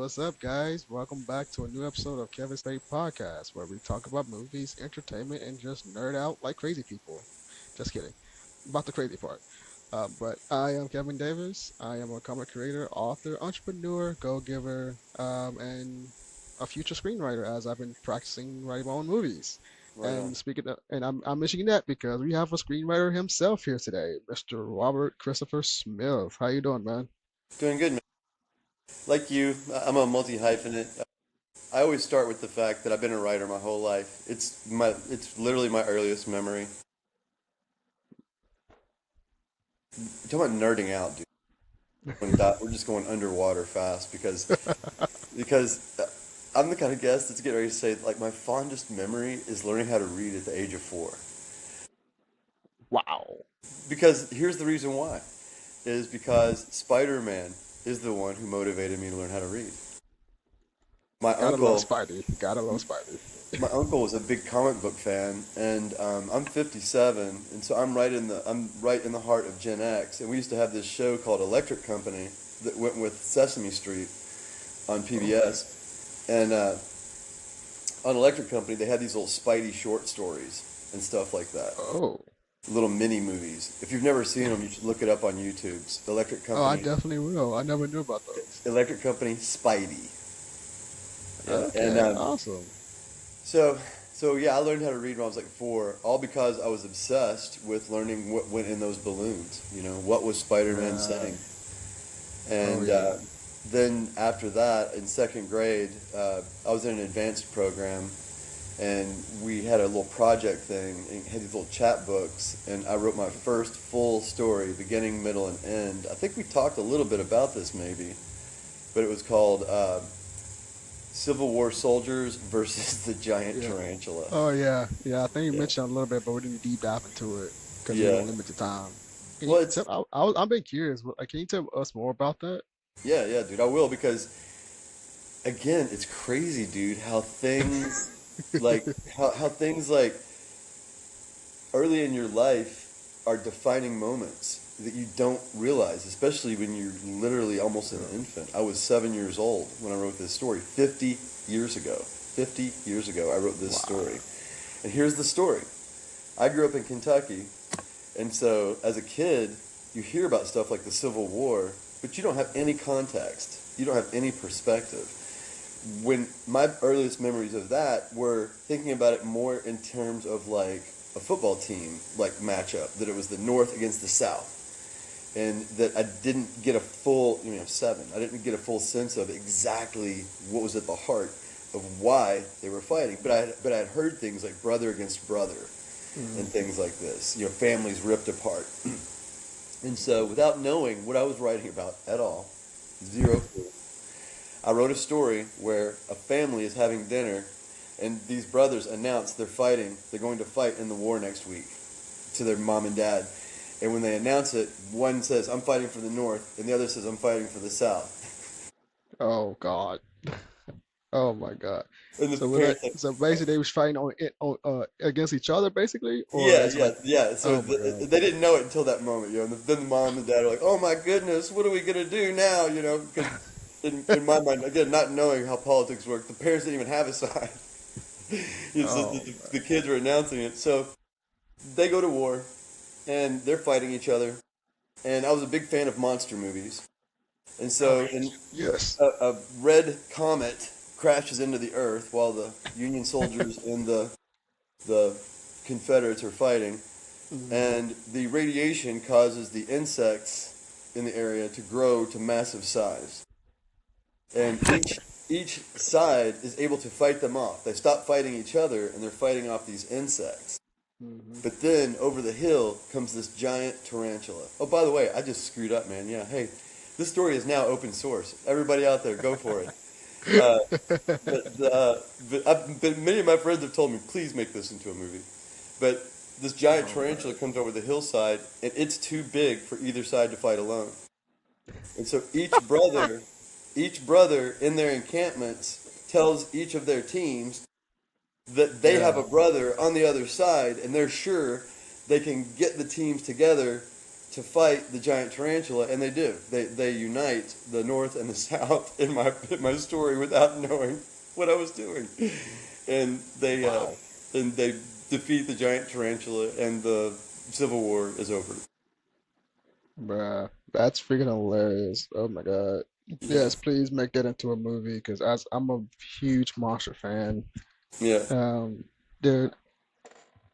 what's up, guys? Welcome back to a new episode of Kevysie podcast, where we talk about movies, entertainment, and just nerd out like crazy people. Just kidding, about the crazy part. But I am Kevin Davis. I am a comic creator, author, entrepreneur, go-giver, and a future screenwriter. As I've been practicing writing my own movies. Right on. And I'm mentioning that because we have a screenwriter himself here today, Mr. Robert Christopher Smith. How you doing, man? Doing good, man. Like you, I'm a multi-hyphenate. I always start with the fact that I've been a writer my whole life. It's literally my earliest memory. You're talking about nerding out, dude. We're just going underwater fast because I'm the kind of guest that's getting ready to say like my fondest memory is learning how to read at the age of 4. Wow. Because here's the reason why. Is because Spider-Man is the one who motivated me to learn how to read. My Gotta love uncle Spidey. Gotta love Spidey. my uncle was a big comic book fan, and I'm 57, and so I'm right in the heart of Gen X. And we used to have this show called Electric Company that went with Sesame Street on PBS, and on Electric Company they had these little Spidey short stories and stuff like that, Oh. little mini movies. If you've never seen them, you should look it up on YouTube. Electric Oh, I Company, definitely will. I never knew about those. Electric Company, Spidey. Yeah, and Okay, awesome. So, so yeah, I learned how to read when I was like 4, all because I was obsessed with learning what went in those balloons. You know, what was Spider-Man Right. saying? Oh And yeah. then after that, in second grade, I was in an advanced program, and we had a little project thing, and had these little chat books, and I wrote my first full story, beginning, middle, and end. I think we talked a little bit about this maybe, but it was called Civil War Soldiers versus the Giant Yeah. Tarantula. Oh yeah. Yeah. I think you Yeah. mentioned a little bit, but we didn't deep dive into it because we Yeah. were limited time. Can you Well, it's tell? I'm being curious. Can you tell us more about that? yeah, yeah, dude. I will because again, it's crazy, dude. How things like early in your life are defining moments that you don't realize, especially when you're literally almost an infant. I was 7 years old when I wrote this story 50 years ago. 50 years ago, I wrote this Wow. story. And here's the story. I grew up in Kentucky, and so as a kid, you hear about stuff like the Civil War, but you don't have any context. You don't have any perspective. When my earliest memories of that were thinking about it more in terms of like a football team like matchup, that it was the North against the South, and that I didn't get a full, 7. I didn't get a full sense of exactly what was at the heart of why they were fighting. But I had heard things like brother against brother and Mm. things like this. Families ripped apart. And so, without knowing what I was writing about at all, zero clue, I wrote a story where a family is having dinner, and these brothers announce they're fighting. They're going to fight in the war next week to their mom and dad. And when they announce it, one says, "I'm fighting for the North," and the other says, "I'm fighting for the South." Oh God. Oh my God. And the So with that, parents like, so "Oh." basically they was fighting against each other basically, or Yeah, it's yeah, like, yeah. So oh my God. they didn't know it until that moment, And then the mom and dad are like, "Oh my goodness, what are we gonna do now?" Because in my mind, again, not knowing how politics work, the parents didn't even have a side. So Oh the kids were announcing it. So they go to war, and they're fighting each other. And I was a big fan of monster movies, and oh so in yes. a red comet crashes into the Earth while the Union soldiers and the Confederates are fighting, Mhm. and the radiation causes the insects in the area to grow to massive size. And each side is able to fight them off. They stop fighting each other and they're fighting off these insects. Mhm. But then over the hill comes this giant tarantula. Oh, by the way, I just screwed up, man. Yeah, hey, this story is now open source. Everybody out there, go for it. Uh, but many of my friends have told me, please make this into a movie. But this giant Oh tarantula man. comes over the hillside, and it's too big for either side to fight alone. And so each brother in their encampments tells each of their teams that they have a Yeah. brother on the other side, and they're sure they can get the teams together to fight the giant tarantula, and they do. They unite the North and the South in my story without knowing what I was doing, and Wow. they defeat the giant tarantula, and the Civil War is over. Bruh, that's freaking hilarious. Oh my God. Yeah, Yes, please make that into a movie because as I'm a huge monster fan. yeah, Um, dude,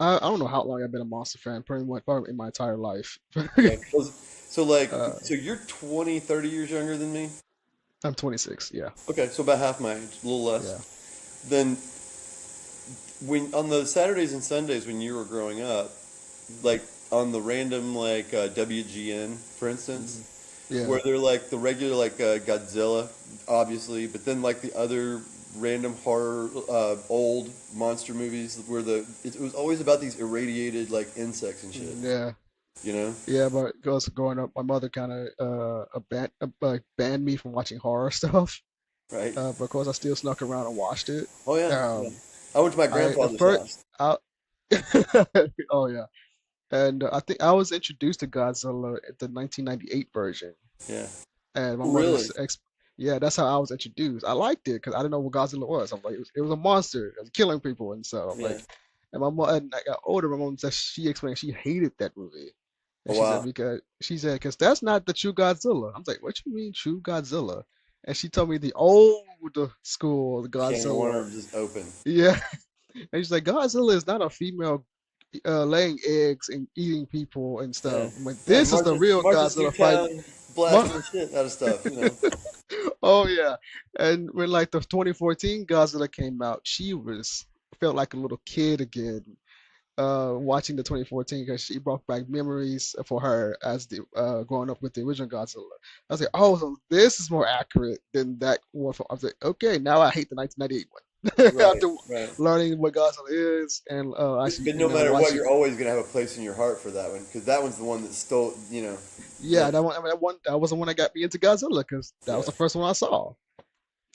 I don't know how long I've been a monster fan, pretty much probably in my entire life. yeah. So like, Uh, so you're 20, 30 years younger than me. I'm 26. Yeah, Okay, so about half my age, a little yeah. less. Then when on the Saturdays and Sundays when you were growing up, like on the random like WGN, for Hmm. instance, Yeah. where they're like the regular like Godzilla, obviously, but then like the other random horror old monster movies where it was always about these irradiated like insects and shit, Yeah. you know? Yeah, but because growing up, my mother kind of like banned me from watching horror stuff. Right? Because I still snuck around and watched it. Oh yeah, yeah. Um, I went to my I at grandfather's first, house. I, oh yeah, and I think I was introduced to Godzilla at the 1998 version, Yeah. and my Really? mother's ex. Yeah, that's how I was introduced. I liked it because I didn't know what Godzilla was. I'm like, it was a monster. It was killing people and stuff. I'm Yeah. like, and my mom, and I got older. My mom said she explained she hated that movie. Oh And wow. she said, because that's not the true Godzilla. I'm like, what you mean true Godzilla? And she told me the old school Can of Godzilla. worms just open. Yeah. And she's like, Godzilla is not a female laying eggs and eating people and Yeah. stuff. I'm like, Yeah. this is the real Marches through Godzilla fight. town blasting the shit out of stuff, you know. Oh yeah. And when like the 2014 Godzilla came out, she was felt like a little kid again. Watching the 2014 because she brought back memories for her as the growing up with the original Godzilla. I was like, oh, so this is more accurate than that one. I was like, okay, now I hate the 1998 one Right, after right. learning what Godzilla is and actually, But no matter what, watching. you're always gonna have a place in your heart for that one because that one's the one that stole, Yeah, that that one. I mean, that was the one that got me into Godzilla because that was yeah, the first one I saw.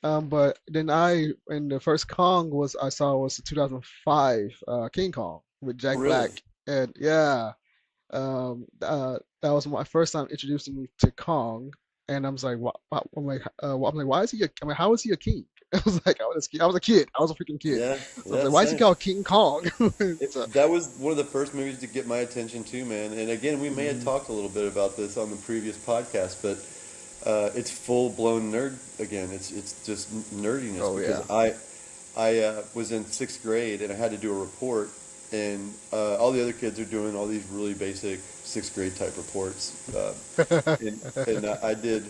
But then and the first Kong I saw was the 2005 King Kong with oh, Jack really, Black and yeah. That was my first time introducing me to Kong, and I was like, I'm like, why is he? I mean, how is he a king? I was like, I was a kid. I was a freaking kid. yeah, So I was yeah, like, why is he same. called King Kong? So, That was one of the first movies to get my attention too, man. And again, we may have mhm. talked a little bit about this on the previous podcast, but it's full blown nerd again. It's just nerdiness Oh yeah. because I was in sixth grade and I had to do a report, and all the other kids are doing all these really basic sixth grade type reports. And I did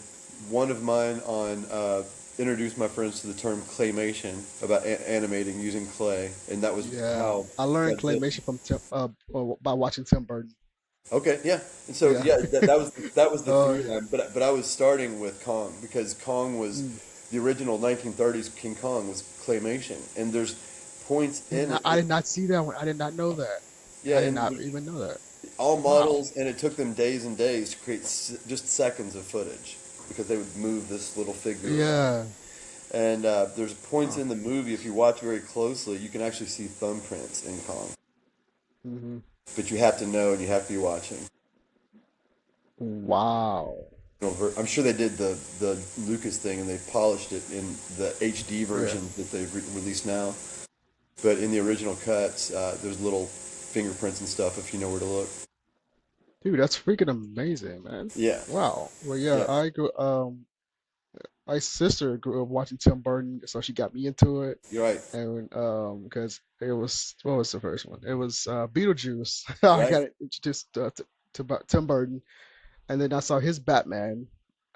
one of mine on introduced my friends to the term claymation about animating using clay, and that was Yeah, how I learned Godzilla. claymation from by watching Tim Burton. Okay, yeah, and so Yeah. yeah, that was the Oh through yeah. line. But I was starting with Kong because Kong was Mm. the original 1930s King Kong was claymation, and there's points in I it. did not see that one. I did not know that. Yeah, I did and not even know that. all Wow. models, and it took them days and days to create just seconds of footage because they would move this little figure around. Yeah. And there's points Huh. in the movie, if you watch very closely, you can actually see thumbprints in Kong. Hmm. But you have to know and you have to be watching. Wow. I'm sure they did the Lucas thing and they polished it in the HD Yeah. version that they've released now. But in the original cuts, there's little fingerprints and stuff if you know where to look. Dude, that's freaking amazing, man. Yeah, Wow. Well, yeah, yeah, my sister grew up watching Tim Burton, so she got me into it. you're right, And because it was what was the first one? It was Beetlejuice. I right? got introduced to Tim Burton, and then I saw his Batman.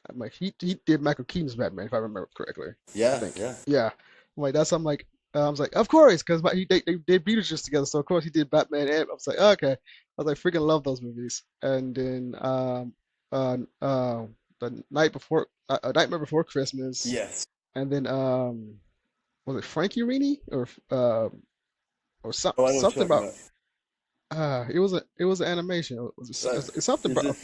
I'm like, he did Michael Keaton's Batman, if I remember correctly. I Yeah, think. yeah, Yeah. I'm like that's I'm like I was like, of course, because they did Beetlejuice together, so of course he did Batman. And I was like, okay. I was like, freaking love those movies. And then uh, uh, the night before, Nightmare Before Christmas, yes. and then was it Frankie Rini or Oh, I know what something you're talking about about. it was an animation. It's something Is about it?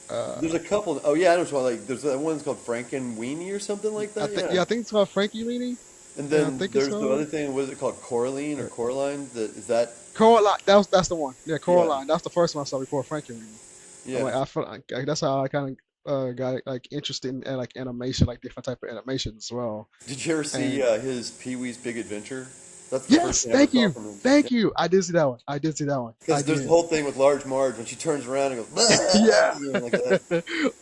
uh There's a couple. Oh yeah, I know what you're talking about. Like there's that one's called Frankenweenie or something like I that. think Yeah. yeah I think it's called Frankie Rini. And Yeah, I then think it's there's the called other thing. What is it called? Coraline or uh, Coraline? That is that? Coraline. That's the one. Yeah, Yeah. Coraline. That's the first one I saw before Frankie Rini. I'm Yeah. like, I feel like that's how I kind of got like interested in like animation, like different type of animation as well. Did you ever see And his Pee Wee's Big Adventure? That's the first yes, thing I ever thank saw you, from him. thank you. I did see that one. I did see that one. I Because there's the did. whole thing with Large Marge when she turns around and goes, Yeah. "Bah!" Like that.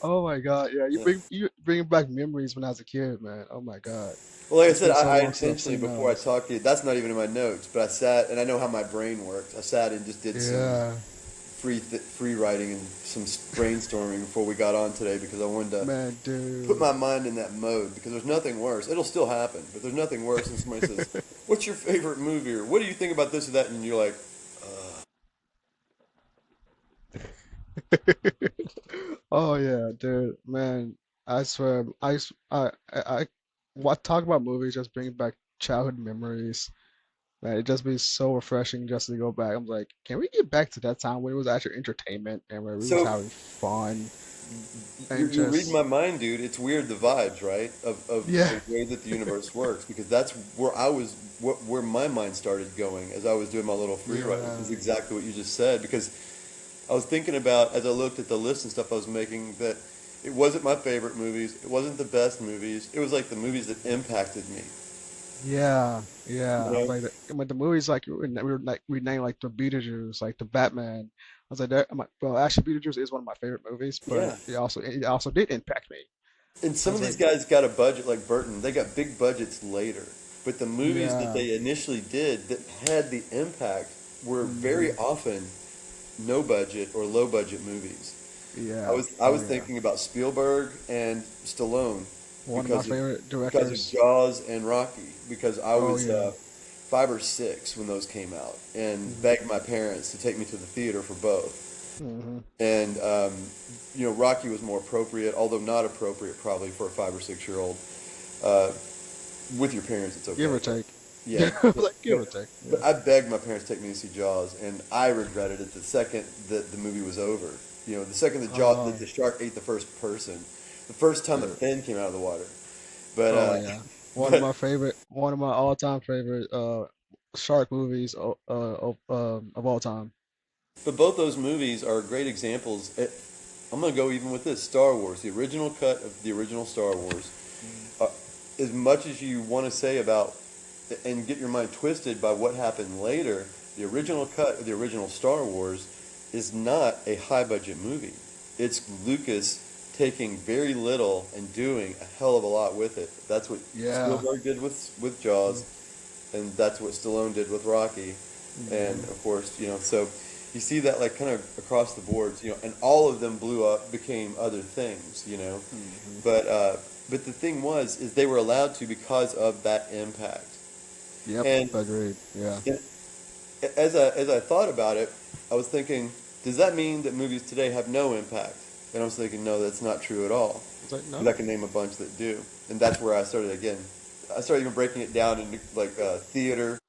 Oh my God. Yeah, Yeah. you bring back memories when I was a kid, man. Oh my God. Well, like I It's said, been so I long since I've intentionally, seen before I those. talked to you, that's not even in my notes, but I sat, and I know how my brain works. I sat and just did some Yeah, free writing and some brainstorming before we got on today because I wanted to man, put dude. my mind in that mode because there's nothing worse. It'll still happen, but there's nothing worse than somebody says, "What's your favorite movie?" or "What do you think about this or that?" and you're like, Oh yeah, dude, man. I swear, what talk about movies just bring back childhood memories. Man, it just be so refreshing just to go back. I'm like, can we get back to that time when it was actually entertainment and where we was so having fun and you're reading just my mind, dude. It's weird the vibes, right, of yeah, the way that the universe works because that's where I was, where my mind started going as I was doing my little free writing yeah, is exactly what you just said because I was thinking about as I looked at the list and stuff I was making that it wasn't my favorite movies, it wasn't the best movies, it was like the movies that impacted me. yeah, yeah. You I'm know? like, when the movies like we were like we named like the Beetlejuice, like the Batman. I was like, I'm like, well, actually, Beetlejuice is one of my favorite movies, but Yeah. it also did impact me. And I some of was these like, guys got a budget like Burton. They got big budgets later. But the movies that yeah, they initially did that had the impact were very hmm often no budget or low budget movies. I yeah, was I oh was yeah. thinking about Spielberg and Stallone One of my because of favorite because of directors. Jaws and Rocky because I Oh was yeah. 5 or 6 when those came out and hmm begged my parents to take me to the theater for both. hmm And Rocky was more appropriate, although not appropriate probably for a 5 or 6 year old. Uh, with your parents, it's Give okay. or But take. yeah, but, Like give but or take. but Yeah. I begged my parents to take me to see Jaws, and I regretted it the second that the movie was over. The second that Oh, the shark ate the first person, the first time the dude. fin came out of the water. But Oh yeah. but One of my all-time favorite shark movies of all time. but both those movies are great examples. I'm gonna go even with this Star Wars, the original cut of the original Star Wars. Mm. Uh, as much as you want to say about and get your mind twisted by what happened later, the original cut of the original Star Wars is not a high budget movie. It's Lucas taking very little and doing a hell of a lot with it. That's what Yeah. Spielberg did with Jaws, and that's what Stallone did with Rocky, and Mm-hmm. of course, so you see that like kind of across the boards, and all of them blew up, became other things. hmm But the thing was, is they were allowed to because of that impact. Yep. And Agreed. Yeah. and as I thought about it, I was thinking, does that mean that movies today have no impact? And I was thinking, no, that's not true at all. It's like Because I no. can name a bunch that do. And that's where I started again. I started even breaking it down into like theater,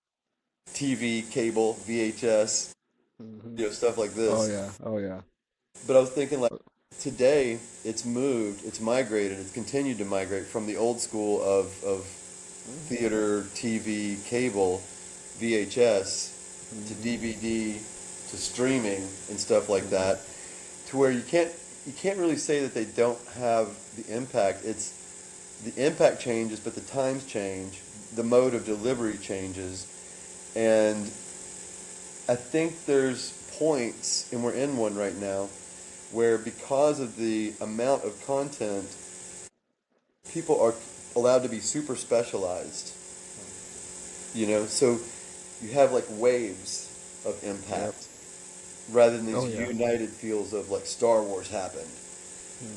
TV, cable, VHS, hmm stuff like Oh this. yeah. Oh yeah. But I was thinking like today it's moved, it's migrated, it's continued to migrate from the old school of theater, TV, cable, VHS to Mm-hmm. DVD to streaming and stuff like hmm that, to where you can't really say that they don't have the impact. It's the impact changes, but the times change, the mode of delivery changes, and I think there's points, and we're in one right now, where because of the amount of content, people are allowed to be super specialized. So you have like waves of Yep. impact rather than these Oh yeah. united feels of like Star Wars happened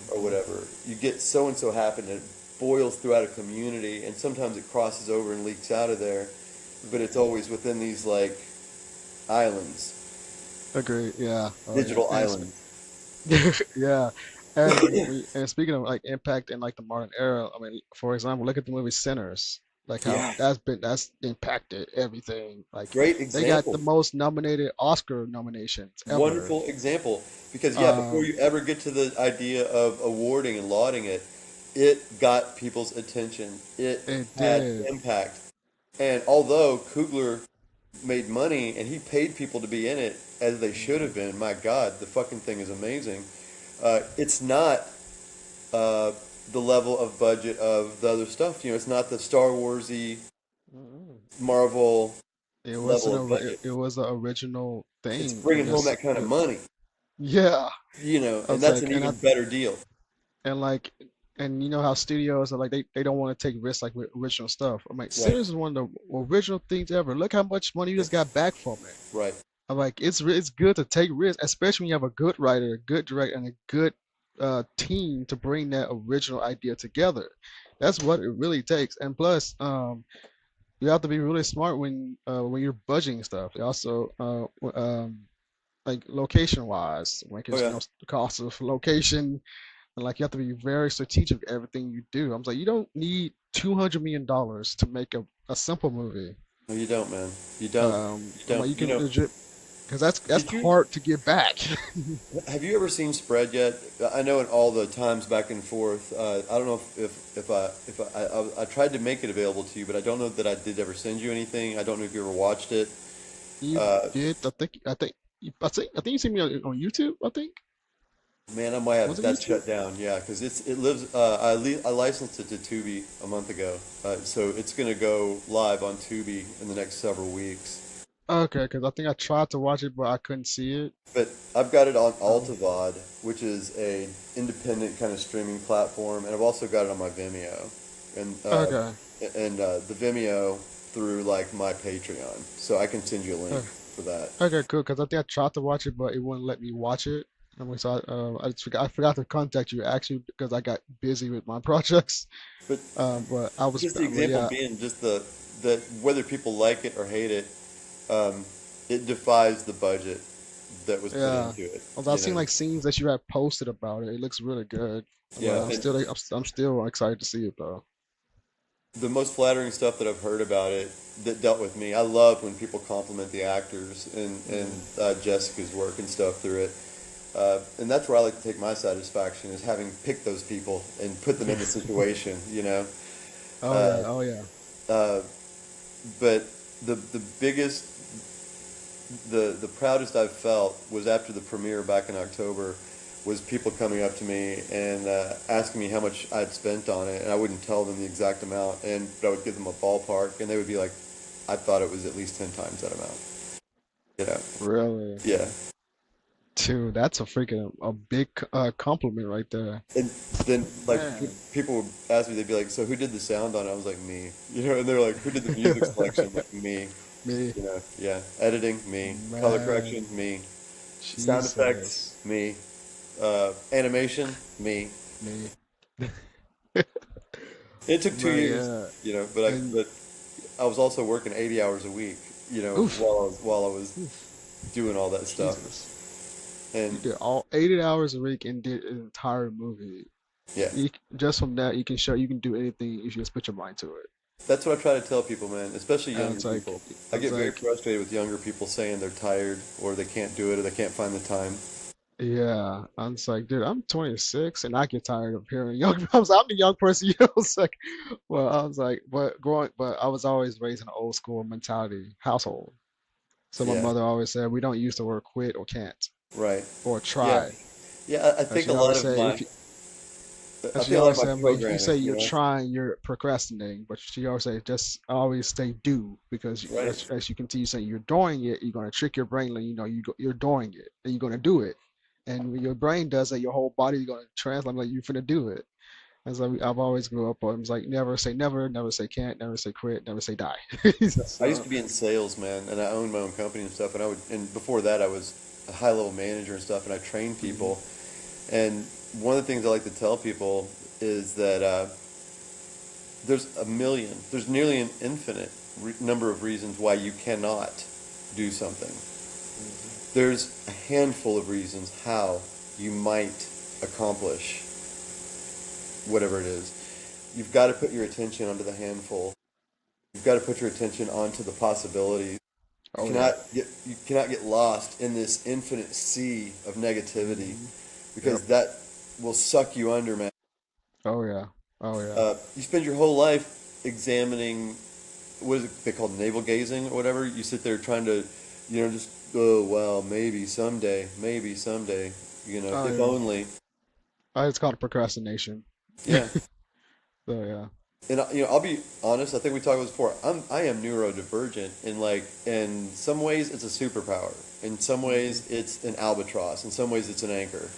or hmm whatever. You get so and so happened and it boils throughout a community and sometimes it crosses over and leaks out of there, but it's hmm always within these like islands, Agreed. Yeah. Oh yeah. digital islands. Yeah. And speaking of like impact in like the modern era, I mean, for example, look at the movie Sinners. Like how Yeah, that's impacted everything. Like great they got the example. most nominated Oscar nominations ever. Wonderful example. Because yeah, before Um, you ever get to the idea of awarding and lauding it, it got people's attention. It it had did. impact. And although Coogler made money and he paid people to be in it as they should have hmm been, my God, the fucking thing is amazing. It's not uh, the level of budget of the other stuff. It's not the Star Warsy Mm. Marvel It was level of budget. it was an original It's thing. bringing home that kind of money, Yeah. I and was that's like, an even better deal. and like, and you know how studios are like they don't want to take risks like with original stuff. I'm like, Right, Sinners is one of the original things ever. Look how much money you just got back from it. right. I'm like, it's good to take risks, especially when you have a good writer, a good director, and a good team to bring that original idea together. That's what it really takes. And plus, you have to be really smart when you're budgeting stuff. Also, like location wise, like Oh it's yeah. the cost of location, and like you have to be very strategic with everything you do. I'm like, you don't need $200 million to make a simple movie. No, you don't, man. You don't. You I'm don't. like, you can legit because that's Did you hard to get back. have you ever seen Spread yet? I know in all the times back and forth. I don't know if I tried to make it available to you, but I don't know that I did ever send you anything. I don't know if you ever watched it. You Uh, did, I think you see me on YouTube. I think Man, I might have was it that YouTube? shut down. Yeah, because it lives. I licensed it to Tubi a month ago, so it's gonna go live on Tubi in the next several weeks. Okay, because I think I tried to watch it, but I couldn't see it. But I've got it on Um, AltaVod, which is a independent kind of streaming platform, and I've also got it on my Vimeo, and okay. the Vimeo through like my Patreon, so I can send you a link Uh, for that. Okay, cool. Because I think I tried to watch it, but it wouldn't let me watch it. I mean, so I forgot to contact you actually because I got busy with my projects. But But I was, just the but example yeah, being just the whether people like it or hate it, um, it defies the budget that was put yeah. into it. I've seen like scenes that you have posted about it. It looks really good. But Yeah, and I'm still excited to see it though. the most flattering stuff that I've heard about it that dealt with me. I love when people compliment the actors and Mm. Jessica's work and stuff through it. And that's where I like to take my satisfaction is having picked those people and put them in the situation. Oh yeah, Uh, oh yeah. uh, but the biggest, the proudest I've felt was after the premiere back in October, was people coming up to me and asking me how much I'd spent on it, and I wouldn't tell them the exact amount, but I would give them a ballpark, and they would be like, "I thought it was at least 10 times that amount." You know? Really? Yeah. Dude, that's a freaking a big compliment right there. And then like Man. people would ask me, they'd be like, "So who did the sound on it?" I was like, "Me." And they're like, "Who did the music selection?" I'm like, "Me." Me, Yeah. Editing, me. Color man, correction, me. Sound effects, Jesus, me. Animation, me. me. It took two But years, yeah, but and I was also working 80 hours a week, oof, while I was oof, doing all that stuff. Jesus. You And did all 80 hours a week and did an entire movie. yeah, Just from that, you can do anything if you just put your mind to it. that's what I try to tell people, man, especially And younger people. I it's get very like, frustrated with younger people saying they're tired or they can't do it or they can't find the time. yeah, I'm just like, dude, I'm 26 and I get tired of hearing young. I'm the young person. I was like, well, I was like, but I was always raised in an old school mentality household. So my Yeah, mother always said, we don't use the word quit or can't right. or Yeah, try. yeah. I And think she always say, I she think a lot of always my said, but if you say programs, you're trying, you're procrastinating. But she always say, just always stay do because right, as you continue saying you're doing it, you're gonna trick your brain, like you're doing it and you're gonna do it. And when your brain does it, your whole body is gonna translate like you're finna do it. And so I've always grew up on it's like never say never, never say can't, never say quit, never say die. I used So to be in sales, man, and I owned my own company and stuff. And before that, I was a high level manager and stuff, and I trained mhm. people. And one of the things I like to tell people is that there's nearly an infinite number of reasons why you cannot do something. Mhm. There's a handful of reasons how you might accomplish whatever it is. You've got to put your attention onto the handful. You've got to put your attention onto the possibilities. Oh yeah. You cannot get lost in this infinite sea of negativity Hmm. Yep. because that will suck you under, man. Oh yeah. Oh yeah. You spend your whole life examining what is it they call navel gazing or whatever. You sit there trying to, just oh well, maybe someday, if Oh only. It's called procrastination. Yeah. So yeah. And I'll be honest. I think we talked about this before. I am neurodivergent, and like in some ways it's a superpower. In some Hmm. ways it's an albatross. In some ways it's an anchor.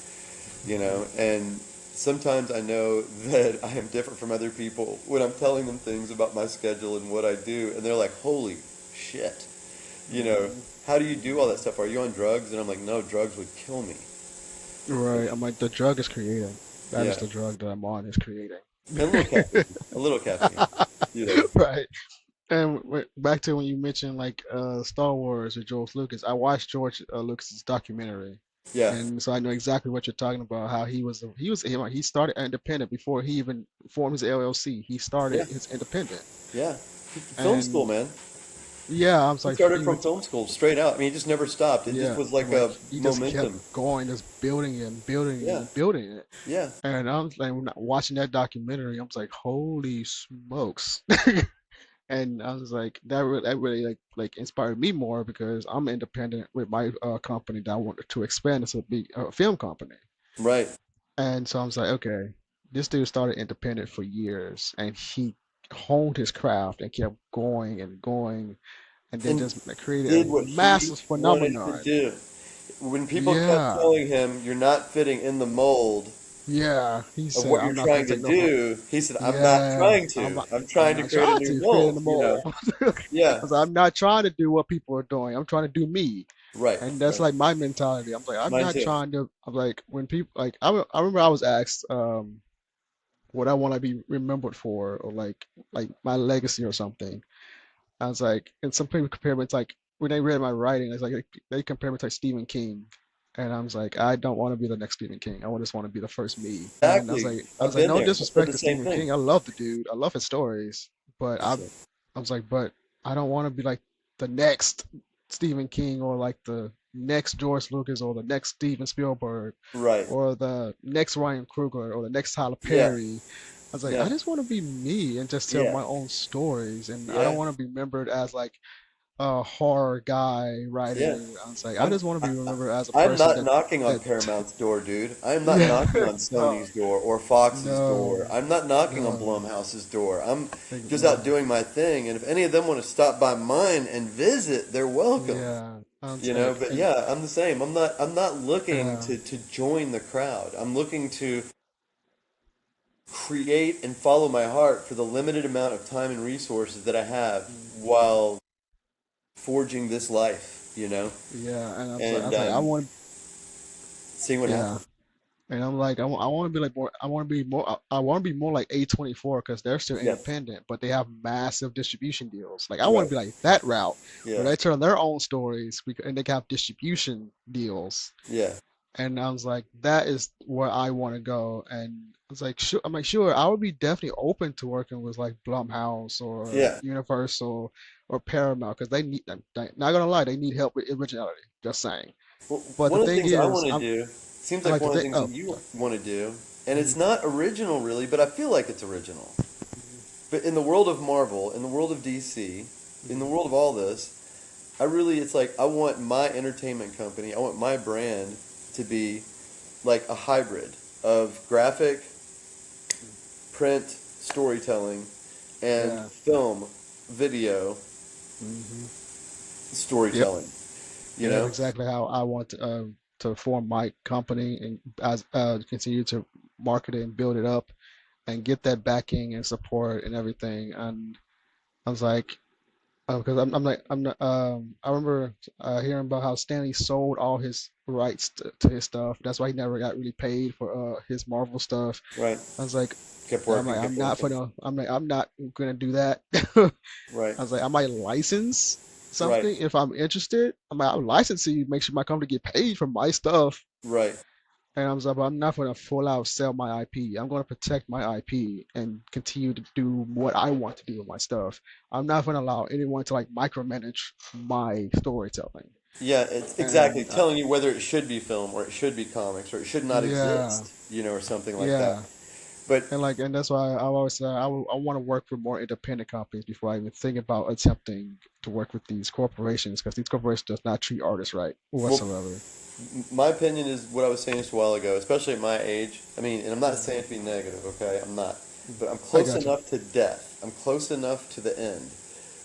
Hmm. And sometimes I know that I am different from other people when I'm telling them things about my schedule and what I do, and they're like, "Holy shit!" You know, Hmm. how do you do all Hmm. that stuff? Are you on drugs? And I'm like, no, drugs would kill me. Right. I'm like the drug is creating. That is Yeah, the drug that I'm on is creating. and a little caffeine. You know. Right. And back to when you mentioned like Star Wars with George Lucas, I watched George Lucas's documentary, Yeah, and so I know exactly what you're talking about. How he started independent before he even formed his LLC. He yeah, started his independent, yeah. Film school, and man. yeah, I was He like started he from went film school straight out. I mean, he just never stopped. It just yeah, was and like like a he just kept momentum. going, just building it and building it Yeah, and building it. yeah. And I was like, when watching that documentary, I was like, holy smokes. And I was like, that really like inspired me more because I'm independent with my company that I wanted to expand as a big film company. Right. And so I was like, okay, this dude started independent for years, and he honed his craft and kept going and going, and then And just like, created a did what he massive wanted to phenomenon. do. When people kept Yeah, telling him, you're not fitting in the mold yeah. He of said, what you're I'm not gonna trying to take no for. do, he said, I'm not Yeah, trying to. I'm I'm trying to not create a trying new to fit in mold, the mold. Yeah, I'm not trying to do what people are doing. I'm trying to do me. right, And that's right. like my mentality. I'm like, I'm Mine not too. trying to. I'm like, when people like, I remember I was asked what I want to be remembered for, or like my legacy or something. I was like, and some people compare me to like when they read my writing, it's like they compare me to like Stephen King, and I was like, I don't want to be the next Stephen King. I just want to be the first me. And Exactly. I I've was like, been no there. I said disrespect the to same Stephen thing. King. I love the dude. I love his stories, but So, I was like, but I don't want to be like the next Stephen King or like the next George Lucas or the next Steven Spielberg right. or the next Ryan Coogler or the next Tyler Yeah, Perry. I was like, I yeah, just want to be me and just tell yeah, my own stories, and I don't yeah, want to be remembered as like a horror guy yeah. writer. I was like, I I'm just want to be remembered as a I'm person not knocking on that Paramount's door, dude. I am not yeah, knocking on no, Sony's door or Fox's door. no, I'm not knocking on no, Blumhouse's door. I'm just out no, doing my thing, and if any of them want to stop by mine and visit, they're welcome. yeah. I was You know, like, but and yeah, I'm the same. I'm not looking yeah, to join the crowd. I'm looking to create and follow my heart for the limited amount of time and resources that I have mhm, while forging this life, yeah. And I and was like, I want, seeing what yeah. happens. And I'm like, I want to be like more. I want to be more. I want to be more like A24 because they're still Yeah, independent, but they have massive distribution deals. Like I want right. to be like that route where Yeah, they tell their own stories and they can have distribution deals. yeah, And I was like, that is where I want to go. And I was like, sure. I'm like, sure. I would be definitely open to working with like Blumhouse or yeah. Universal or Paramount because not gonna lie, they need help with originality. Just saying. Well, But the one of the thing things I is, want to do seems I like like to one of the think. things that Oh, you sorry. want to do, and Hmm. it's not original really, but I feel like it's original. Hmm. But in the world of Marvel, in the world of DC, in the Hmm. world of all this, it's like I want my entertainment company, I want my brand to be like a hybrid of graphic, print, storytelling, and Yeah. film, video, Hmm. Yep. storytelling. You And that's know? exactly how I want to form my company and as continue to market it and build it up and get that backing and support and everything. And I was like, because I'm like, I'm not, I remember hearing about how Stanley sold all his rights to his stuff. That's why he never got really paid for his Marvel stuff. Right. I was like, Kept working, kept working. I'm not gonna do that. Right. I was like, I might license Right. something if I'm interested. I'll license you, make sure my company get paid for my stuff. Right. And I was like, but I'm not gonna full out sell my IP. I'm gonna protect my IP and continue to do what I want to do with my stuff. I'm not gonna allow anyone to like micromanage my storytelling. Yeah, it's exactly And telling you whether it should be film or it should be comics or it should not yeah, exist, or something like that. yeah. But And that's why I always say I want to work with more independent companies before I even think about attempting to work with these corporations because these corporations does not treat artists right well, whatsoever. My opinion is what I was saying just a while ago, especially at my age. I mean, and I'm not saying to be negative, okay? I'm not. But I'm I close got you. enough to death. I'm close enough to the end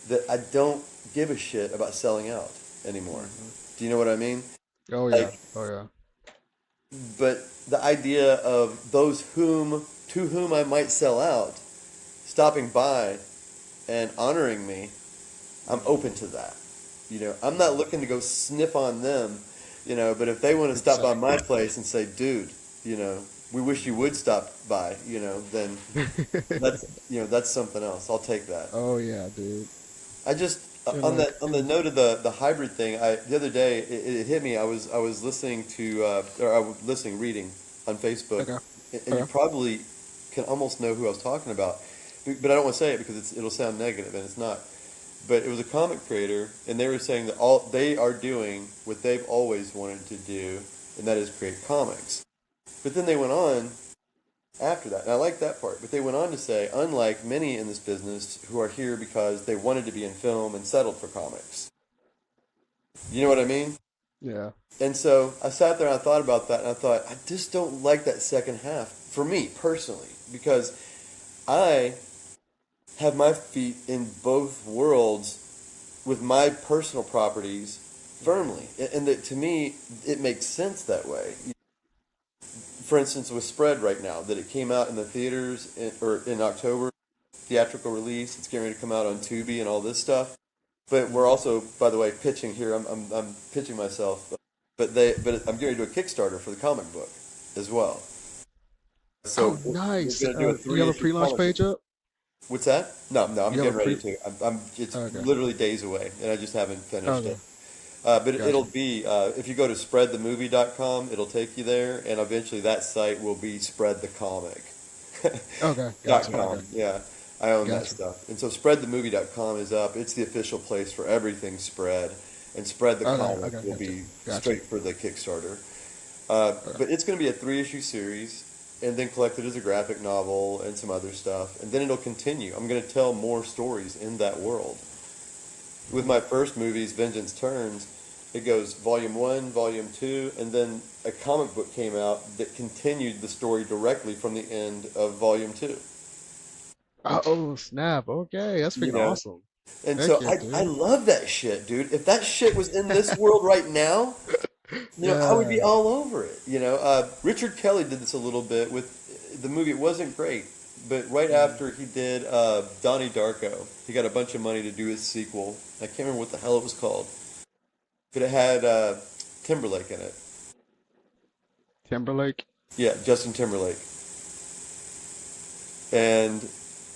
that I don't give a shit about selling out anymore. Hmm. Do you know what I mean? Oh yeah. Like, Oh yeah. but the idea of those to whom I might sell out stopping by and honoring me, I'm open to that. I'm not looking to go sniff on them, but if they want to stop by my Exactly. place and say, dude, we wish you would stop by, then that's something else. I'll take that. Oh yeah, dude. I just And on like, that on the note of the hybrid thing, the other day it hit me. I was listening to or I was listening reading on Facebook, okay, and you okay. probably can almost know who I was talking about, but I don't want to say it because it'll sound negative, and it's not. But it was a comic creator, and they were saying that all they are doing what they've always wanted to do, and that is create comics. But then they went on after that, and I like that part. But they went on to say, unlike many in this business who are here because they wanted to be in film and settled for comics. You know what I mean? Yeah. And so I sat there and I thought about that, and I thought, I just don't like that second half for me personally, because I have my feet in both worlds with my personal properties firmly. And that to me, it makes sense that way. For instance, with Spread right now, that it came out in the theaters or in October, theatrical release. It's getting ready to come out on Tubi and all this stuff. But we're Hmm. also, by the way, pitching here. I'm pitching myself, but I'm getting to do a Kickstarter for the comic book as well. So Oh, we're nice. going to do a You have a three-issue pre-launch comic book. page up? What's that? No, no, I'm You have a getting ready pre? to. It's Okay. literally days away, and I just haven't finished Okay. it. But it'll Gotcha. be, if you go to spreadthemovie.com, it'll take you there, and eventually that site will be Okay. dot Gotcha. com. Okay. Yeah, I own that Gotcha. stuff. And so spreadthemovie.com is up. It's the official place for everything Spread, and Spread the Okay. comic Okay. will Gotcha. be Gotcha. straight for the Kickstarter. Okay. But it's going to be a three-issue series, and then collected as a graphic novel and some other stuff, and then it'll continue. I'm going to tell more stories in that world. With Hmm. my first movies, Vengeance Turns, it goes volume one, volume two, and then a comic book came out that continued the story directly from the end of volume two. Oh, snap. Okay. That's You freaking know, awesome. and Heck so yeah, I dude. love that shit, dude. If that shit was in this world right now, I would be Yeah. all over it. Richard Kelly did this a little bit with the movie. It wasn't great, but right Hmm. after he did Donnie Darko, he got a bunch of money to do his sequel. I can't remember what the hell it was called, but it had Timberlake in it. Timberlake. Yeah, Justin Timberlake, and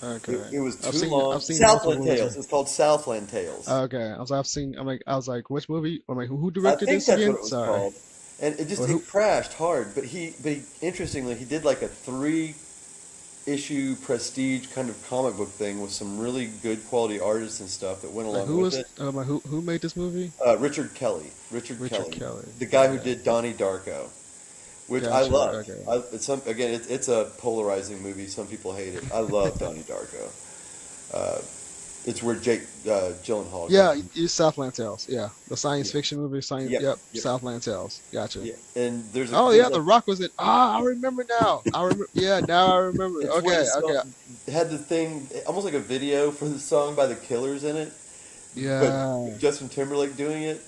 Okay. it was I've too seen long. I've seen multiple Southland movies. Tales. It's called Southland Tales. Okay. I've seen. I was like, which movie? I mean, who I directed think this that's what again? it was Sorry. called. And Or it who? crashed hard, but he interestingly he did like a three-issue prestige kind of comic book thing with some really good quality artists and stuff that went Like along who with was? it. Like who made this movie? Richard Richard Kelly, Kelly. the guy who Okay. did Donnie Darko, which I Gotcha. love. Okay. It's a polarizing movie. Some people hate it. I love Donnie Darko. Uh, it's where Jake Gyllenhaal goes. Yeah, it's Southland Tales. Yeah, the science Yeah. fiction movie. Science. Yep. Yep, Yep. Southland Tales. Gotcha. Yeah. And Oh there's yeah, a The Rock was it. Ah, I remember now. I remember. Yeah, now I remember. It's where the Okay. Okay. song had the thing, almost like a video for the song by the Killers in it, but Yeah. Justin Timberlake doing it,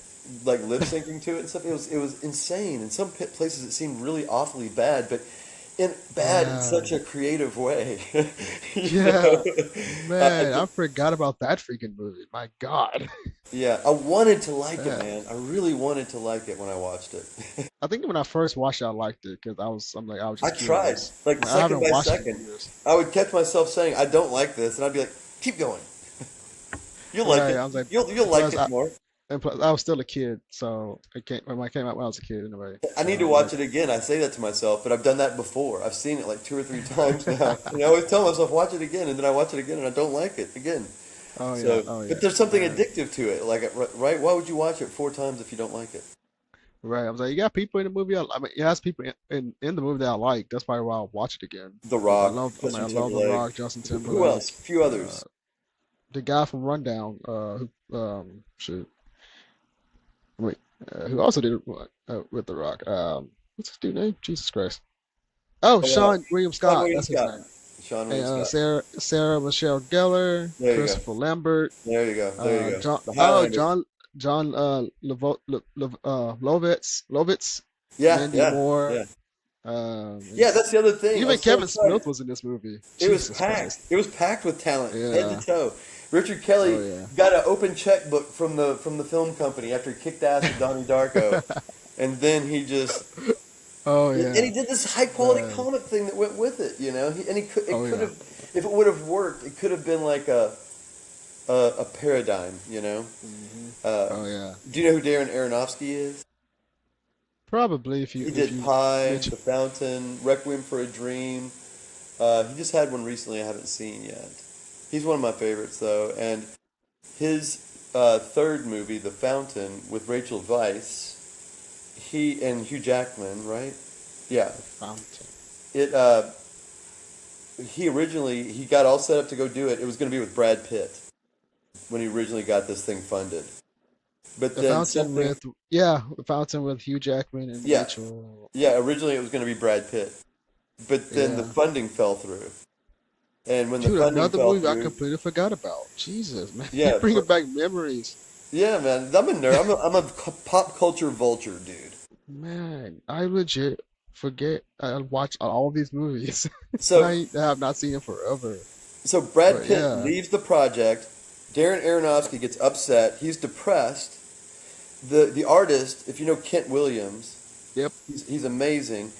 like lip syncing to it and stuff. It was insane. In some places, it seemed really awfully bad, but in Yeah. such a creative way. you Yeah. know, I Man, I forgot about that freaking movie. My God. yeah, I wanted to like it, Yeah. man. I really wanted to like it when I watched it. I think when I first watched it, I liked it because I was I just tried, curious. like I second haven't by watched it in second. years. I would catch myself saying, "I don't like this," and I'd be like, "Keep going. You'll like Right. it. I was like, You'll like plus it I more." and plus I was still a kid, so it came out when I was a kid anyway. I So need to I was like, watch it again. I say that to myself, but I've done that before. I've seen it like two or three times now. And I always tell myself, watch it again, and then I watch it again, and I don't like it again. oh yeah, So, oh but yeah. there's something Right. addictive to it. Like, right? Why would you watch it four times if you don't like it? Right. I was like, you got people in the movie. I mean, it has people in the movie that I like. That's probably why I'll watch it again. The Because Rock, I Justin love The Timberlake. Rock, Justin Who else? Timberlake, A few uh, others. the guy from Rundown. Shit. Wait. who also did it with The Rock. What's his dude name? Jesus Christ. Oh, Oh, Sean William Sean Scott. William That's his Scott. name. Sean And William Scott. Sarah Michelle Gellar, There you go. Christopher Lambert, There you go. There you go. John. The Oh, Highlander. John Lovitz, Yeah, Mandy yeah, Moore. yeah. Yeah, It's that's the other thing. I even was so Kevin excited. Smith was in this movie. It was Jesus packed. Christ. It was packed with talent, head to Yeah. toe. Richard Oh Kelly yeah. got an open checkbook from the film company after he kicked ass with Donnie Darko, and then he just Oh and yeah. he did this high quality Man. comic thing that went with it. You know, and he could it Oh could yeah. have if it would have worked, it could have been like a paradigm. You know. Oh yeah. Do you know who Darren Aronofsky is? Probably He if did you Pi, mention. The Fountain, Requiem for a Dream. He just had one recently I haven't seen yet. He's one of my favorites though, and his third movie, The Fountain, with Rachel Weisz, he and Hugh Jackman, right? Yeah. The Fountain. It. He originally he got all set up to go do it. It was going to be with Brad Pitt when he originally got this thing funded, but The then Fountain something. with yeah, The Fountain with Hugh Jackman and Yeah, Rachel. yeah. Originally it was going to be Brad Pitt, but then the Yeah. funding fell through, and when the Dude, funding another fell movie I through, completely forgot about. Jesus, man. You're yeah, bringing back memories. yeah, man. I'm a nerd. I'm a pop culture vulture, dude. Man, I legit forget I watch all these movies. So I have not seen them forever. So Brad But Pitt yeah. leaves the project. Darren Aronofsky gets upset. He's depressed. The artist, if you know Kent Williams, Yep. he's amazing.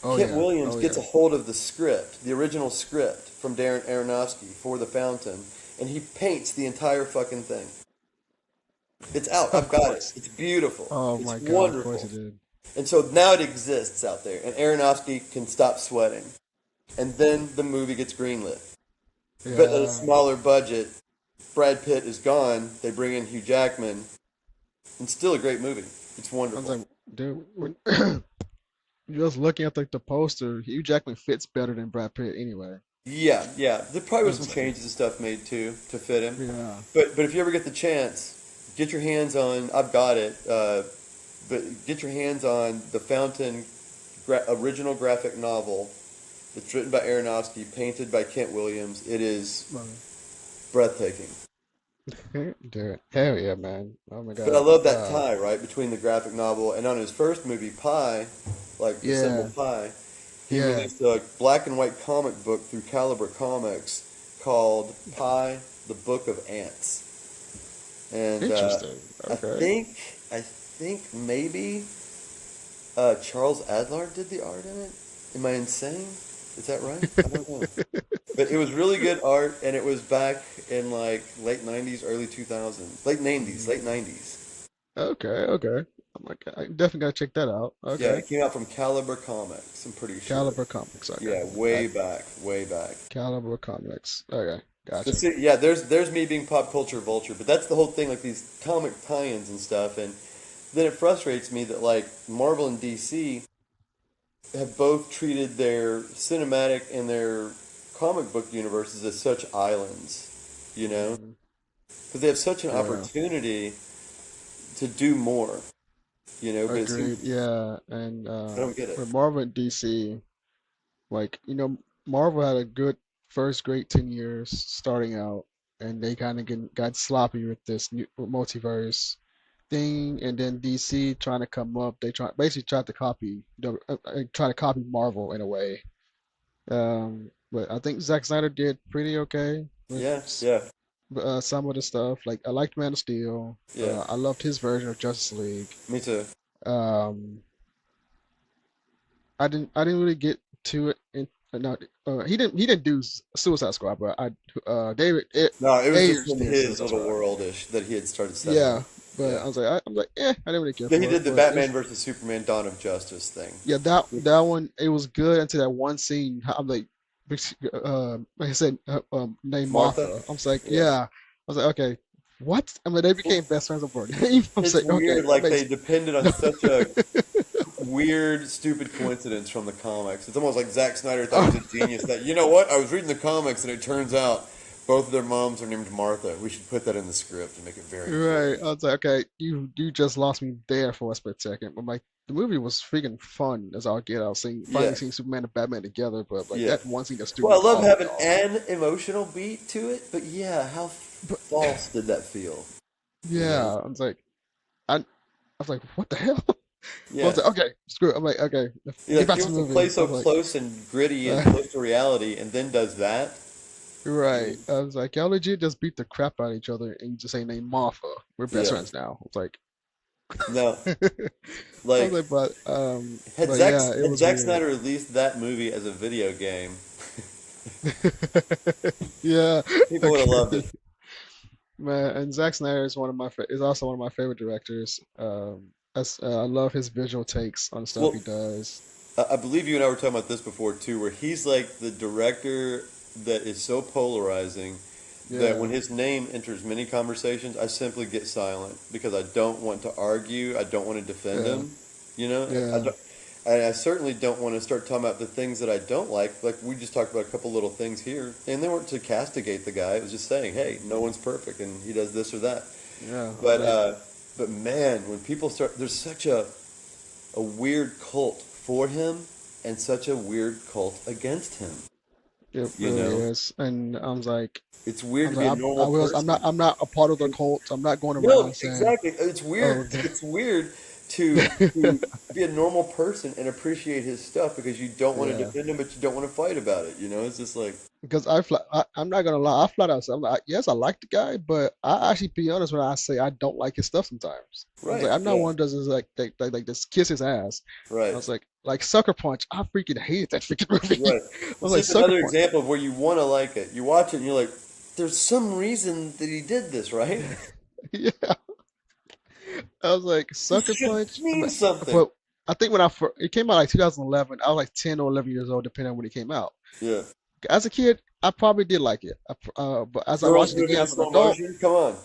Oh Kent yeah. Williams Oh gets yeah. a hold of the script, the original script from Darren Aronofsky for The Fountain, and he paints the entire fucking thing. It's out. Of I've got it. course. It's beautiful. Oh It's my God, of course wonderful. it did. And so now it exists out there, and Aronofsky can stop sweating. And then the movie gets greenlit. But at a Yeah. smaller budget, Brad Pitt is gone. They bring in Hugh Jackman. And still a great movie. It's I was wonderful. like, dude, when just looking at the poster, Hugh Jackman fits better than Brad Pitt anyway. Yeah, yeah. There probably I was some was like, changes and stuff made too to fit him. yeah. But if you ever get the chance, get your hands on. I've got it. But get your hands on the Fountain original graphic novel. It's written by Aronofsky, painted by Kent Williams. It is breathtaking. Dude, hell yeah, man. Oh my But I God. love that tie, right, between the graphic novel and on his first movie, Pi, like the symbol Yeah, Pi, he yeah. released a black and white comic book through Caliber Comics called Pi, the Book of Ants. And Interesting. I Okay. think I think maybe Charles Adlard did the art in it. Am I insane? Is that right? I don't know. But it was really good art, and it was back in like late '90s, early 2000s, late '90s. Okay, okay. I'm like, I definitely gotta check that out. Yeah, Okay. it came out from Caliber Comics. I'm pretty sure. Caliber Comics. Okay. Yeah, I, way back, way back. Caliber Comics. Okay, But gotcha. see, yeah, there's me being pop culture vulture, but that's the whole thing, like these comic tie-ins and stuff, and then it frustrates me that like Marvel and DC have both treated their cinematic and their comic book universes as such islands, you know, Mhm. because they have such an Yeah, opportunity to do more, you know. But it seems agreed. Yeah, and I don't get it. with Marvel and DC, like Marvel had a good first great 10 years starting out, and they kind of got sloppy with this new multiverse thing, and then DC trying to come up. They basically tried to copy try to copy Marvel in a way. But I think Zack Snyder did pretty okay with Yeah, yeah, some of the stuff. Like I liked Man of Steel. yeah. I loved his version of Justice League. Me too. Um, I didn't really get to it. No, he didn't do Suicide Squad, but David No, it was just Ayers in did his Suicide little Squad. worldish that he had started setting Yeah, up. but Yeah. I was like, I didn't really care Yeah, he for it. did the But it Batman was versus Superman Dawn of Justice thing. yeah, that one it was good until that one scene. I'm like, like I said, named Martha? Martha. I was like, Yeah. yeah. I was like, okay, what? I mean, they became best friends over a name. I was It's like, okay, weird, that like they makes depended on no. such a weird, stupid coincidence from the comics. It's almost like Zack Snyder thought he was a genius that, you know what, I was reading the comics and it turns out Both of their moms are named Martha. We should put that in the script and make it very Right. important. I was like, okay, you just lost me there for a split second. But like the movie was freaking fun as all get out. Seeing finally Yeah, seeing Superman and Batman together, but like yeah. that one scene just threw Well, me I love all the way having off. an emotional beat to it, but yeah, how But false did that feel? You know? yeah, I was like, I was like, what the hell? But I was Yeah. like, okay, screw it. I'm like, okay, Yeah, get like back he to the wants to movie. play I so was like, close and gritty and close to reality, and then does that. right. I was like, y'all legit just beat the crap out of each other, and you just ain't named Martha. We're best Yeah. friends now. I was like, No, I was like like, had but yeah, it Had was Zack weird. Snyder released that movie as a video game, Yeah, people would have loved it. agree. Man, and Zack Snyder is one of my is also one of my favorite directors. I love his visual takes on stuff Well, he does. I believe you and I were talking about this before too, where he's like the director that is so polarizing that when Yeah, his name enters many conversations, I simply get silent because I don't want to argue. I don't want to defend yeah, him. You know, yeah, I certainly don't want to start talking about the things that I don't like. Like we just talked about a couple little things here, and they weren't to castigate the guy. It was just saying, hey, no one's perfect, and he does this or that. yeah. I was But like, uh, but man, when people start, there's such a weird cult for him and such a weird cult against him. it You really know, is. And it's weird I'm to be like, a normal person. I'm not a part of the And cult. I'm not going no, around saying, exactly. It's oh, weird. It's weird to be a normal person and appreciate his stuff because you don't want to yeah. defend him, but you don't want to fight about it. You know, it's just like, Because I'm not gonna lie, I flat out say, I'm like, yes, I like the guy, but I actually be honest when I say I don't like his stuff sometimes. I was right, like, I'm not yeah, one who does this like just kiss his ass. I right, was like Sucker Punch, I freaking hated that freaking movie. right. I was It's like just Sucker another Punch. example of where you want to like it. You watch it and you're like, there's some reason that he did this, right? Yeah, I was like This Sucker should Punch. mean something. But I think when it came out like 2011, I was like 10 or 11 years old, depending on when it came out. Yeah. As a kid, I probably did like it. But as I Girls watched it moving again in as an slow adult. motion. Come on.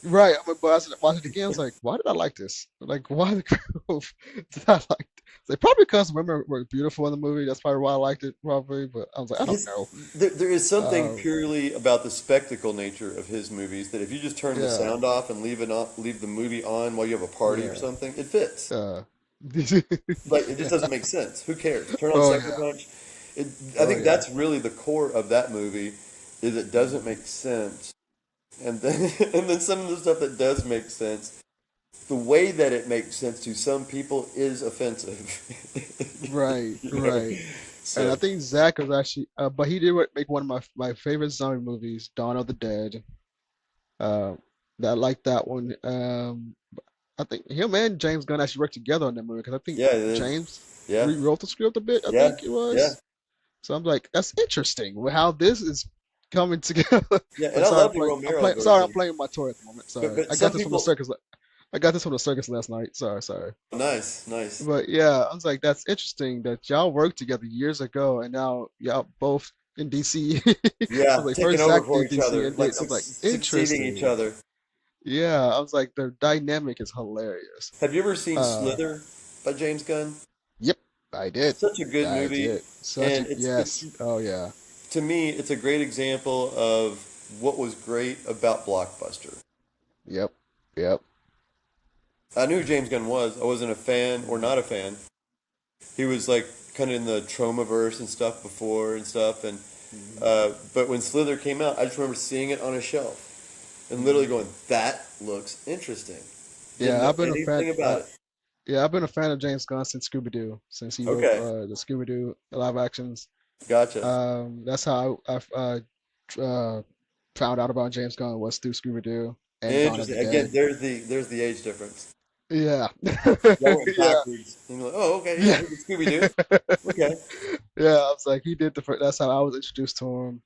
Right, but as I watched it again, I was like, why did I like this? Like, why the grove did I like it? Like, probably because women were beautiful in the movie. That's probably why I liked it, probably. But I was like, I don't His, know. there is something Um, purely about the spectacle nature of his movies that if you just turn the yeah, sound off and leave the movie on while you have a party or yeah. something, it fits. Uh, Like it just yeah. doesn't make sense. Who cares? Turn on Oh Sucker yeah. Punch. It, I Oh think yeah. that's really the core of that movie, is it doesn't make sense, and then and then some of the stuff that does make sense, the way that it makes sense to some people is offensive. Right, You know, right. And I so think Zach was actually, but he did make one of my favorite zombie movies, Dawn of the Dead. Uh, I like that one. I think him and James Gunn actually worked together on that movie because I think yeah, it is. James Yeah, rewrote the script a bit. I yeah, think it yeah, was. So I'm like, that's interesting with how this is coming together. yeah. And Like, I sorry, love the I'm Romero playing. Sorry, I'm version, playing with my toy at the moment. Sorry, but some people. I got this from the circus last night. Sorry. Nice, nice. But yeah, I was like, that's interesting that y'all worked together years ago, and now y'all both in DC. I was Yeah, like, taking first over Zach for did each DC, other, and like then I was like, succeeding each interesting. other. Yeah, I was like, their dynamic is hilarious. Have you ever seen Uh, Slither by James Gunn? yep, I did. Such a good I movie, did. Such a and it's yes. Oh yeah. to me, it's a great example of what was great about Blockbuster. Yep. Yep. I knew who James Gunn was. I wasn't a fan or not a fan. He was like kind of in the trauma verse and stuff before and stuff, and Hmm. but when Slither came out, I just remember seeing it on a shelf and literally Hmm. going, "That looks interesting." Didn't Yeah, know I've been a fan. anything about it. Yeah, I've been a fan of James Gunn since Scooby Doo, since he wrote Okay, the Scooby Doo live actions. gotcha, That's how uh, found out about James Gunn was through Scooby Doo and Dawn of the interesting. Again, Dead. there's the age difference. Yeah. Y'all went Yeah. backwards. And you're like, oh, okay, yeah, Yeah. he did Scooby Doo. Okay. Yeah, I was like, he did the first, that's how I was introduced to him.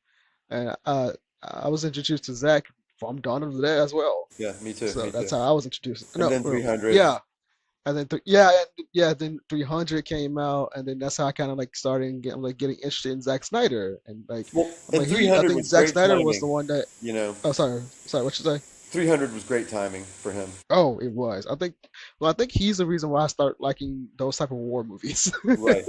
And I was introduced to Zach from Dawn of the Dead as well. Yeah, me too, So me that's too. how I was introduced. And No, then 300. yeah. And then yeah, then 300 came out, and then that's how I kind of like started getting interested in Zack Snyder, and like Well, I'm and like I 300 think was Zack great Snyder was timing, the one that. you know. Oh, sorry, what you say? 300 was great timing for him. Oh, it was. I think. Well, I think he's the reason why I start liking those type of war movies. Right.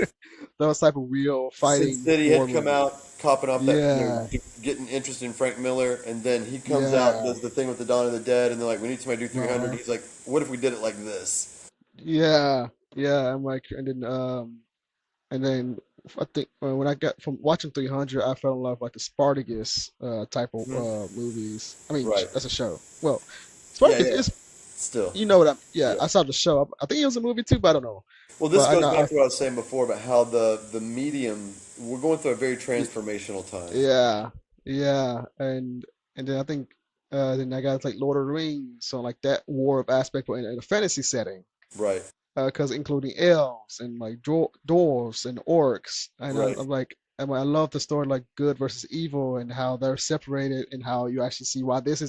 Those type of real Sin fighting City war had come movies. out, copping off that, Yeah, getting interest in Frank Miller, and then he comes out and yeah, does the thing with the Dawn of the Dead, and they're like, we need somebody to do 300. uh, He's like, what if we did it like this? yeah, yeah. I'm like, and then I think when I got from watching 300, I fell in love with like the Spartacus type of Mhm. movies. I mean, Right. that's a show. Well, Yeah, Spartacus yeah. is, Still. you know what I'm. Yeah, Yeah. I saw the show. I think it was a movie too, but I don't know. Well, this But I goes know. back to what I was saying before about how the medium, we're going through a very transformational time. Yeah, yeah, and then I think then I got like Lord of the Rings, so like that war of aspect, but in a fantasy setting, Right. because including elves and like dwarves and orcs, and Right. I'm like, and I love the story like good versus evil and how they're separated and how you actually see why this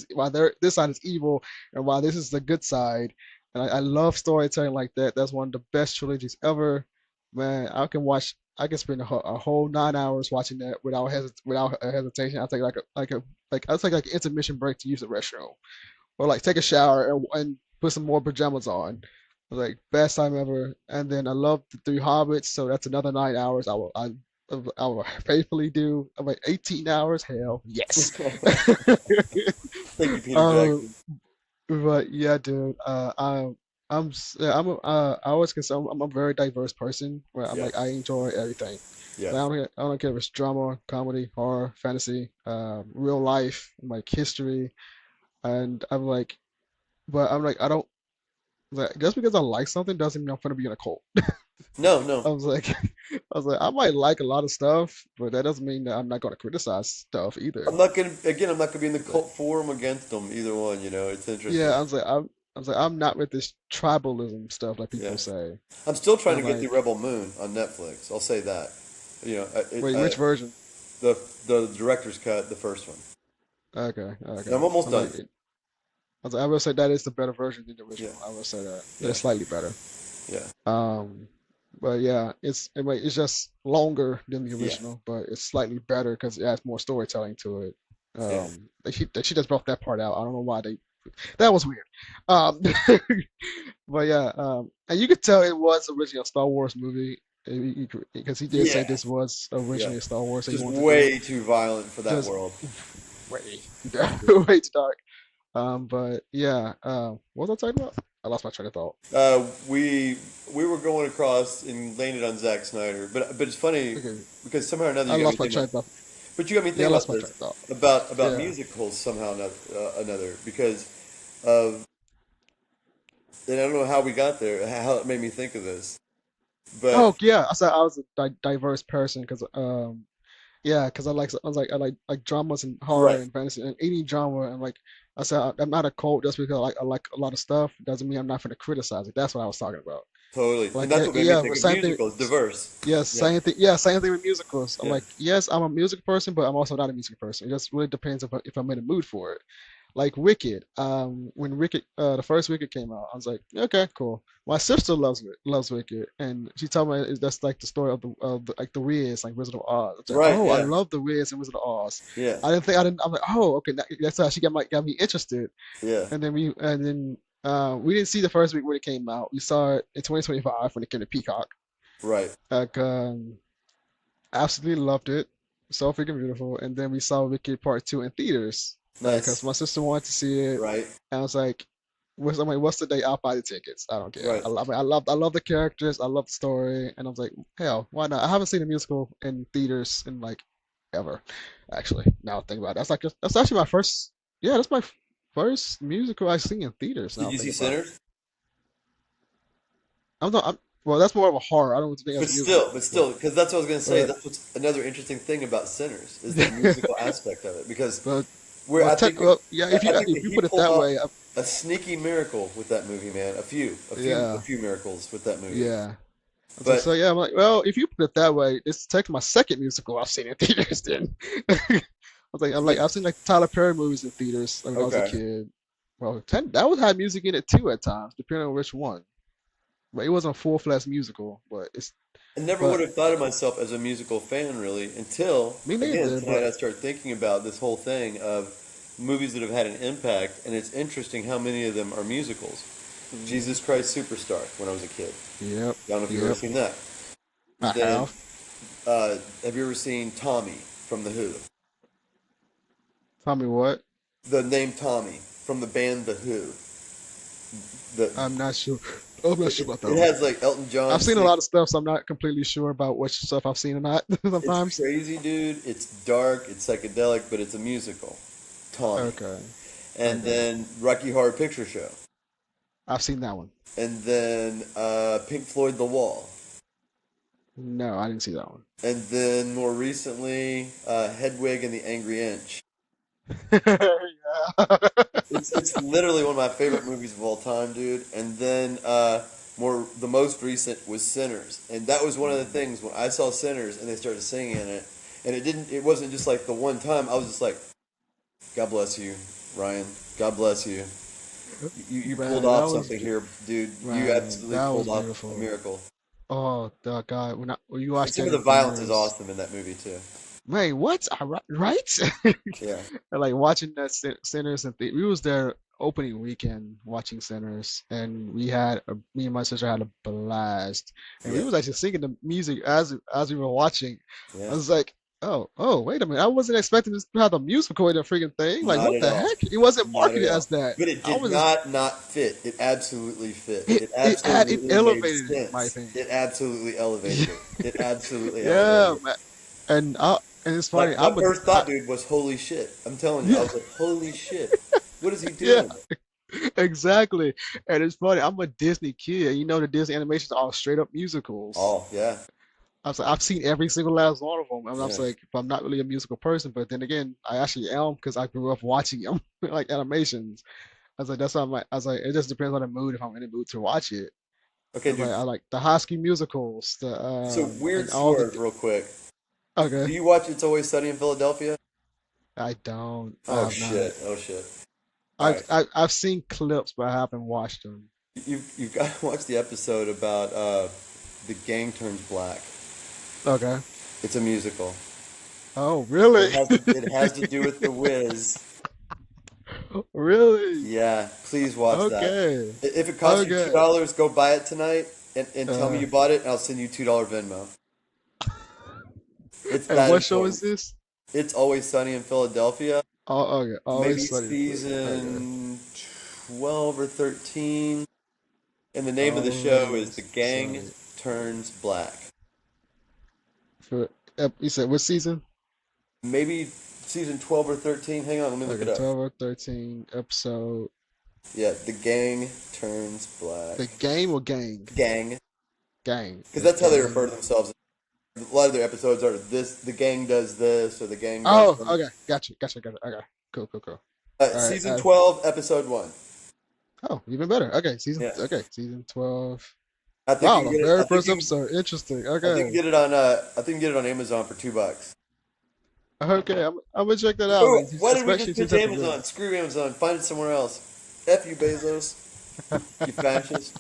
side is evil and why this is the good side, and I love storytelling like that. That's one of the best trilogies ever, man. I can spend a whole 9 hours watching that without a hesitation. I take I take like an intermission break to use the restroom or like take a shower and put some more pajamas on. Like best time ever. And then I love the Three Hobbits, so that's another 9 hours. I will faithfully do. I'm like 18 hours. Hell yes. Thank you, Peter um, Jackson. but yeah, dude. Yeah, I always consider I'm a very diverse person. Where I'm Yeah. like I enjoy everything. Yeah. Like, I don't care if it's drama, comedy, horror, fantasy, real life, like history, and I'm like I don't like just because I like something doesn't mean I'm gonna be in a cult. No, no. I was like, I was like, I might like a lot of stuff, but that doesn't mean that I'm not gonna criticize stuff either. I'm not gonna be in the Like, cult forum against them, either one, it's interesting. yeah, I was like, I'm not with this tribalism stuff like Yeah. people say. I'm still trying to I'm get the like, Rebel Moon on Netflix. I'll say that. wait, which version? The director's cut, the first one. Okay, And okay. I'm almost I'm done. like, I was like, I will say that is the better version than the Yeah. original. I will say that. Yeah. It's slightly better. Yeah. Um, but yeah, it's just longer than the Yeah. original, but it's slightly better because it has more storytelling to it. Yeah. She just brought that part out. I don't know why they that was weird. Um, but yeah, and you could tell it was originally a Star Wars movie because he did say Yeah. this was Yeah. originally a Star Wars, so he Just wanted to do it way too violent for that just world. way way too dark. But yeah, what was I talking about? I lost my train of thought. We were going across and landed on Zack Snyder, but it's funny Okay, because somehow or another I you got me lost my thinking train about. of thought. But you got me Yeah, I thinking lost about my train this of thought. about Yeah. musicals somehow another because of and I don't know how we got there, how it made me think of this, but Oh yeah, I said I was a diverse person because yeah, because I like dramas and horror right, and fantasy and any genre and like I said I'm not a cult just because I like a lot of stuff doesn't mean I'm not going to criticize it. That's what I was talking about. totally, and Like that's what made me yeah, think but of same thing. musicals, diverse. Yeah, Yeah, same thing. Yeah, same thing with musicals. I'm yeah, like, yes, I'm a music person, but I'm also not a music person. It just really depends if I'm in the mood for it. Like Wicked. When Wicked, the first Wicked came out, I was like, okay, cool. My sister loves Wicked, and she told me that's like the story of the like the Wiz, like Wizard of Oz. I was like, right, oh, I yeah, love the Wiz and Wizard of Oz. yeah, I didn't. I'm like, oh, okay, that's how she got me interested. yeah, And then we didn't see the first week when it came out. We saw it in 2025 when it came to Peacock. right, Like, absolutely loved it. So freaking beautiful. And then we saw Wicked Part 2 in theaters because nice, my sister wanted to see it. right, And I was like, I'm like, what's the day? I'll buy the tickets. I don't care. right. I love the characters. I love the story. And I was like, hell, why not? I haven't seen a musical in theaters in like ever, actually. Now I think about it. That's actually my first, yeah, that's my first musical I've seen in theaters. Now Did I you think see about it. Sinners? Well, that's more of a horror. I don't think that's a musical. But still, because that's what I was gonna say. But, That's what's another interesting thing about Sinners is the musical aspect of it. Because but where yeah, I think if that you he put it pulled that off way, a sneaky miracle with that movie, man. A yeah, few miracles with that movie. yeah. But So yeah, I'm like, well, if you put it that way, it's technically my second musical I've seen in theaters. Then but I've seen like Tyler Perry movies in theaters like, when I was a okay, kid. Well, that would have music in it too at times, depending on which one. But it wasn't a full-fledged musical. I never would But have thought of myself as a musical fan really until me again neither. tonight But I started thinking about this whole thing of movies that have had an impact, and it's interesting how many of them are musicals. Hmm. Jesus Christ Superstar when I was a kid. Yep. I don't know if you've ever Yep. seen that. I Then, have. have you ever seen Tommy from The Who? Tell me what? The name Tommy from the band The Who. The I'm not sure. I'm not sure about that it one. has like Elton John I've seen a sing. lot of stuff, so I'm not completely sure about which stuff I've seen or not. It's Sometimes. crazy, dude. It's dark. It's psychedelic, but it's a musical. Tommy. Okay. And Okay. then Rocky Horror Picture Show. I've seen that one. And then Pink Floyd The Wall. No, I didn't see that one. And then more recently, Hedwig and the Angry Inch. Yeah. It's literally one of my favorite movies of all time, dude. And then the most recent was Sinners, and that was one of the Mm. things when I saw Sinners and they started singing in it, and it wasn't just like the one time. I was just like, God bless you, Ryan. God bless you. You pulled Man, that off was something here, dude. You man, absolutely that pulled was off a beautiful. miracle. Oh, the God, when you And watch some that of the in violence is theaters, awesome in that movie too. man, what? Right? Yeah, And, like watching that Sinners and we was there opening weekend watching Sinners, and me and my sister had a blast, and we yeah, was actually singing the music as we were watching. I yeah. was like, oh, wait a minute, I wasn't expecting this to have a musical in the freaking thing. Like, Not what at the all. heck? It wasn't Not at marketed all. as that. But it I did was just not fit. It absolutely fit. It it absolutely made elevated it, in my sense. opinion. It absolutely elevated it. It absolutely elevated Yeah, it. man. And it's funny. My first thought, dude, was holy shit. I'm telling you, I Yeah, was like, holy shit. What is he yeah, doing? exactly. And it's funny. I'm a Disney kid. You know, the Disney animations are all straight up musicals. Oh, yeah. I was like, I've seen every single last one of them. And I was Yeah. like, I'm not really a musical person, but then again, I actually am because I grew up watching them, like animations. I was like, that's why I was like, it just depends on the mood if I'm in the mood to watch it. I Okay, was dude. like, I like the High School Musicals, So, weird and all the. swerve, real quick. Okay, Do you watch It's Always Sunny in Philadelphia? I don't. I Oh, have not. shit. Oh, shit. All I've right. I, I've seen clips, but I haven't watched them. You've got to watch the episode about the gang turns black. Okay. It's a musical. Oh, really? It has to do with the Wiz. Really? Yeah, please watch that. Okay. If it costs you two Okay. dollars, go buy it tonight and tell me Uh, you bought it, and I'll send you $2 Venmo. It's and that what show is important. this? It's Always Sunny in Philadelphia. Oh, okay. Maybe Always Sunny. Okay. season 12 or 13. And the name of the show is The Always Gang Sunny. Turns Black. For you said what season? Maybe season 12 or 13. Hang on, let me look Okay, it up. 12 or 13 episode. Yeah, The Gang Turns Black. The game or gang? Gang. Gang. Because The that's how they refer gang. to themselves. A lot of their episodes are this, the gang does this, or the gang does Oh, that. okay. Gotcha. Okay. Cool. All right. Season 12, episode 1. Oh, even better. Okay, Yeah. season 12. I think you Wow, can the get it. very first episode. Interesting. I think Okay. you can get it on. I think you can get it on Amazon for $2. Okay, I'm gonna check that out. Oh, why did we Especially just since pitch it's good. Amazon? Screw Amazon. Find it somewhere else. F you, Bezos. You fascist.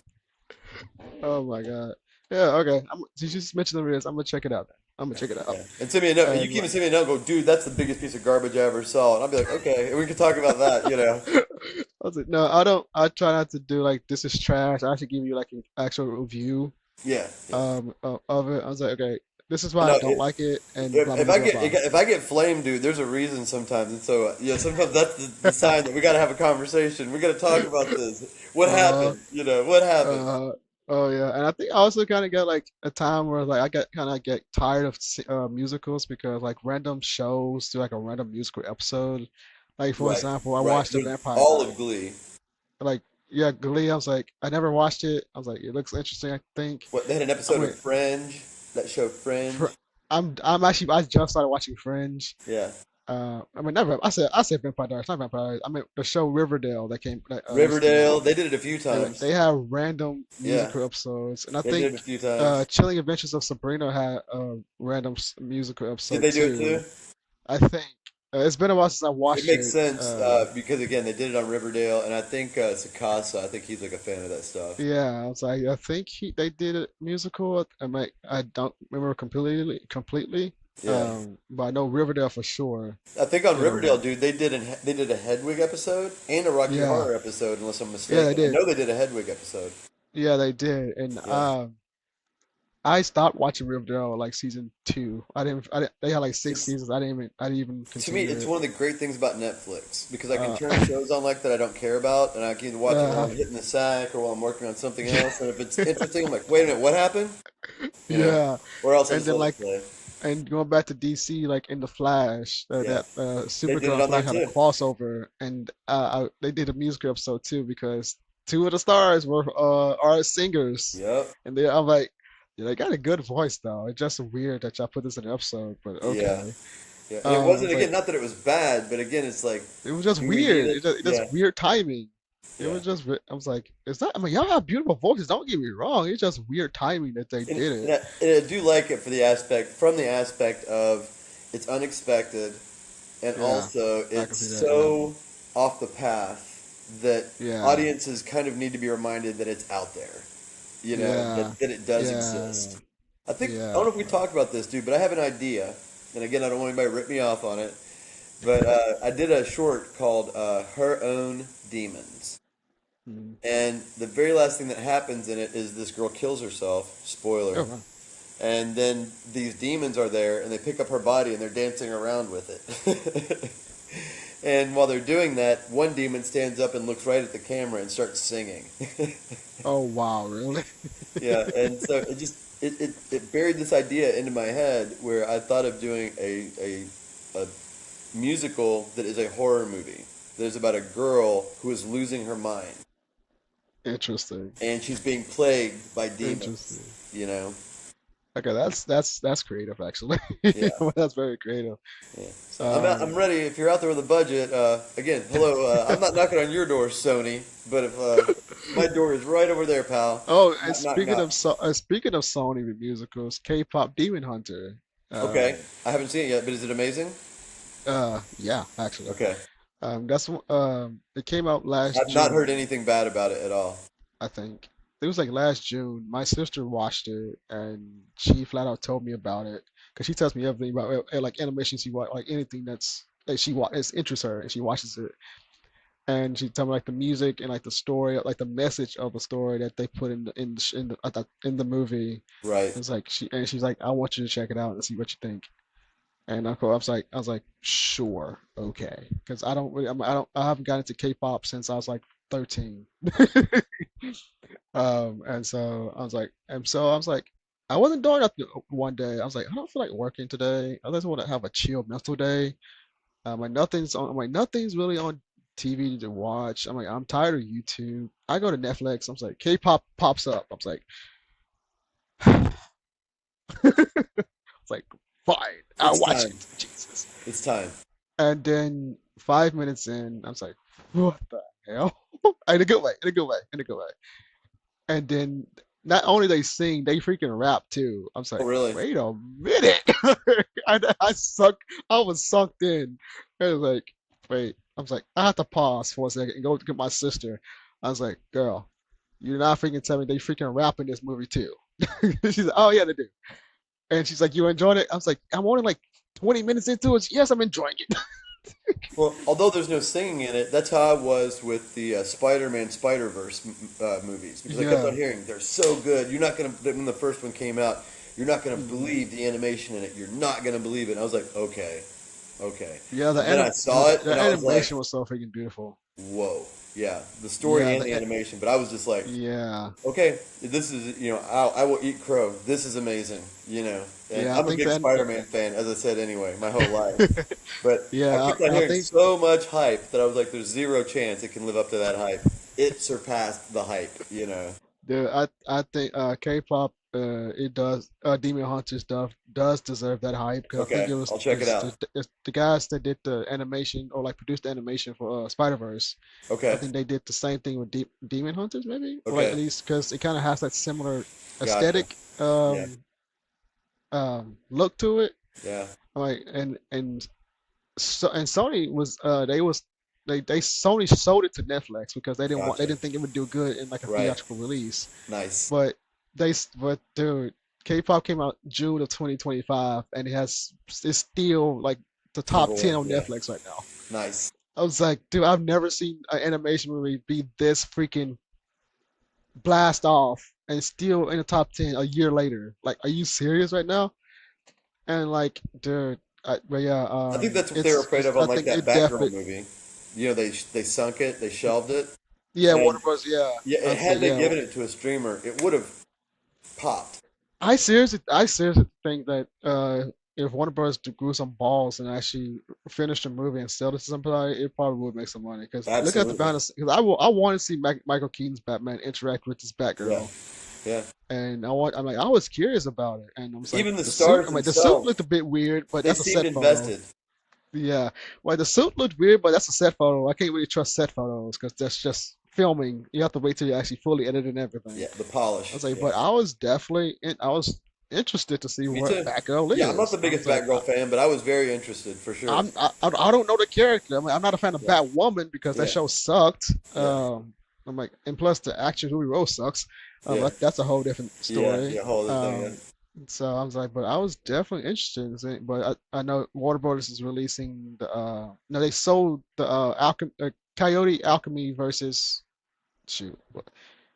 Oh my God. Yeah, okay. You just mentioned the videos. I'm gonna check it out then. I'm gonna check it out. Yeah. And send me a note. And you And can even like, send me a note. And go, dude. That's the biggest piece of garbage I ever saw. And I'll be like, okay. And we can talk about that. I was like, no, I don't. I try not to do like this is trash. I actually give you like an actual review Yeah. Yeah. of it. I was like, okay, this is why I No. don't like it, and blah If blah I blah blah get blah. if I get flamed, dude, there's a reason sometimes, and so sometimes that's the sign that we got to have a conversation. We got to talk about this. What Uh, happened? What happened? uh, oh yeah, and I think I also kind of got like a time where like I get tired of musicals because like random shows do like a random musical episode. Like for Right, example, I right. watched The With Vampire all of Diaries. Glee, Like yeah, Glee. I was like, I never watched it. I was like, it looks interesting. I think what they had an I'm episode of like, Fringe, that show Fr- Fringe. I'm actually I just started watching Fringe. Yeah, I mean never. I said Vampire Diaries, not Vampire Diaries. I mean the show Riverdale that used to come Riverdale. out. They did it a few They times. have random Yeah, musical episodes, and I they did think it a few times. Chilling Adventures of Sabrina had a random musical Did episode they do it too? too. I think it's been a while since I It watched makes it. sense because again, they did it on Riverdale, and I think Sakasa. I think he's like a fan of that stuff. Yeah, I was like, I think they did a musical. I don't remember completely. Yeah. But I know Riverdale for sure I think on did Riverdale, a dude, they did a Hedwig episode and a Rocky yeah Horror episode, unless I'm yeah they mistaken. I did know they did a Hedwig episode. yeah they did and Yeah. I stopped watching Riverdale like season 2. I didn't they had like six It's seasons. I didn't even To me, continue it's it. one of the great things about Netflix because I can Uh, turn shows on like that I don't care about, and I can either watch it while uh, I'm hitting the sack or while I'm working on something else. And if it's interesting, I'm like, wait a minute, what happened? You know, yeah, or else I and just then let it like play. and going back to DC, like in the Flash, Yeah, that they did Supergirl it and on there Flash had a too. crossover, and they did a music episode too because two of the stars were are singers, Yep. and I'm like, yeah, they got a good voice though. It's just weird that y'all put this in an episode, but Yeah. okay. Yeah. And it I wasn't was like, again, not that it was bad, but again, it's like, it was just do we need weird. it? It just Yeah. weird timing. It Yeah. was just I was like, it's not. I mean, y'all have beautiful voices. Don't get me wrong. It's just weird timing that they And, did and, it. I, and I do like it for the aspect, from the aspect of it's unexpected, and Yeah, also I can it's see that. Yeah, so off the path that yeah, audiences kind of need to be reminded that it's out there, yeah, that it does yeah, exist. I don't yeah. know if we talked about this, dude, but I have an idea, and again, I don't want anybody to rip me off on it, but I did a short called Her Own Demons. Mm. And the very last thing that happens in it is this girl kills herself, Oh, spoiler, wow. and then these demons are there and they pick up her body and they're dancing around with it. And while they're doing that, one demon stands up and looks right at the camera and starts singing. Oh, wow, really? Yeah, and so it buried this idea into my head where I thought of doing a musical that is a horror movie that is about a girl who is losing her mind Interesting. and she's being plagued by demons, Interesting. you know? Okay, that's creative actually. Yeah. That's very creative. Yeah. So I'm Um, ready. If you're out there with a budget, again, hello. I'm not knocking on your door, Sony, but if my door is right over there, pal. oh, and Knock, knock, knock. speaking of Sony with musicals, K-pop Demon Hunter. Okay, Um, I haven't seen it yet, but is it amazing? yeah, actually. Okay, It came out last I've not heard June, anything bad about it at all. I think. It was like last June. My sister watched it, and she flat out told me about it because she tells me everything about like animation she watch, like anything that she watch, it interests her, and she watches it. And she told me like the music and like the story, like the message of the story that they put in the movie. Right. It's like she's like, I want you to check it out and see what you think. And I was like, sure, okay, because I don't really, I haven't gotten into K-pop since I was like 13. And so I was like, I wasn't doing nothing one day. I was like, I don't feel like working today. I just want to have a chill mental day. I'm like, nothing's really on TV to watch. I'm like, I'm tired of YouTube. I go to Netflix. I was like, K-pop pops up. I was like, it's like, fine, I'll It's watch time. it. Jesus. It's time. And then 5 minutes in, I was like, what the hell? In a good way, in a good way, in a good way. And then not only they sing, they freaking rap too. I was Oh, like, really? wait a minute. I was sucked in. I was like, wait. I was like, I have to pause for a second and go get my sister. I was like, girl, you're not freaking telling me they freaking rap in this movie too. She's like, oh yeah, they do. And she's like, you enjoyed it? I was like, I'm only like 20 minutes into it. Yes, I'm enjoying it. Well, although there's no singing in it, that's how I was with the Spider-Man Spider-Verse movies because I kept on Yeah. hearing they're so good. You're not gonna when the first one came out, you're not gonna Mhm. believe the animation in it. You're not gonna believe it. And I was like, okay, okay. Yeah, And then I saw it, the and I was like, animation was so freaking beautiful. whoa, yeah, the story Yeah, and the animation. But I was just like, yeah, okay, this is I will eat crow. This is amazing, And yeah. I I'm a think big that, Spider-Man fan, as I said anyway, my whole life. But I yeah, kept on I hearing think so much hype that I was like, there's zero chance it can live up to that hype. It surpassed the hype. I think K-pop it does Demon Hunter stuff does deserve that hype because I think Okay, I'll check it out. it's the guys that did the animation or like produced the animation for Spider-Verse. I Okay, think they did the same thing with Demon Hunters maybe or like at okay, least because it kind of has that similar gotcha. aesthetic Yeah, look to it. yeah, Like and Sony was they Sony sold it to Netflix because they gotcha. didn't think it would do good in like a Right, theatrical release. nice. But but dude, K-pop came out June of 2025, and it's still like the top Number 10 one. on Yeah. Netflix right now. Nice. I was like, dude, I've never seen an animation movie be this freaking blast off and still in the top 10 a year later. Like, are you serious right now? And like, dude, but yeah, I think that's what they were afraid of on I like think that it Batgirl definitely, movie. You know, they sunk it, they shelved it, yeah, and Warner Bros. Yeah, yeah, I'd say had they yeah. given it to a streamer, it would have popped. I seriously think that if Warner Bros. Grew some balls and actually finished the movie and sell it to somebody, it probably would make some money. Because look at the Absolutely. balance. Because I want to see Michael Keaton's Batman interact with this Yeah. Batgirl, Yeah. and I'm like, I was curious about it, and I was like, Even the the suit. stars I'm like, the suit themselves, looked a bit weird, but they that's a seemed set photo. invested. Yeah, well, the suit looked weird, but that's a set photo. I can't really trust set photos because that's just filming. You have to wait till you actually fully edit and everything. Yeah, the I was polish. like, Yeah. but I was interested to see Me what too. Batgirl Yeah, I'm not the is. I biggest was like, Batgirl fan, but I was very interested for sure. I don't know the character. I mean, I'm not a fan of Yeah. Batwoman because that Yeah. show sucked. Yeah. I'm like, and plus the action who he wrote sucks. Yeah. That's a whole different Yeah. story. Yeah. Whole other thing. Yeah. So I was like, but I was definitely interested in seeing, but I know Warner Brothers is releasing the no, they sold the Coyote Alchemy versus shoot, I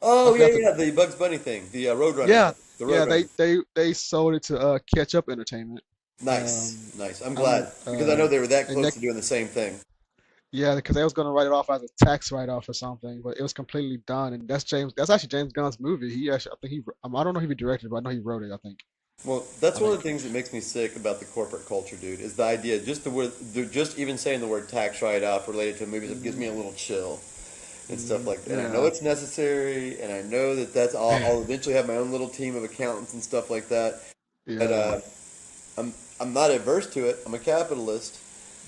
Oh yeah, forgot the yeah. The Bugs Bunny thing, the Roadrunner yeah, one, the yeah, Roadrunner. they sold it to Catch Up Entertainment. Nice, Um, nice. I'm I'm glad because I know they were that and close that to doing the same thing. yeah, because they was gonna write it off as a tax write-off or something, but it was completely done, and that's actually James Gunn's movie. He actually I think I don't know if he directed it, but I know he wrote it. Well, that's I one of the think things that makes me sick about the corporate culture, dude. Is the idea just the word, just even saying the word tax write-off related to movies, it gives hmm me a little chill and stuff like that. And I know yeah, it's necessary, and I know that that's all. I'll eventually have my own little team of accountants and stuff like that. But yeah, I'm I'm not adverse to it. I'm a capitalist,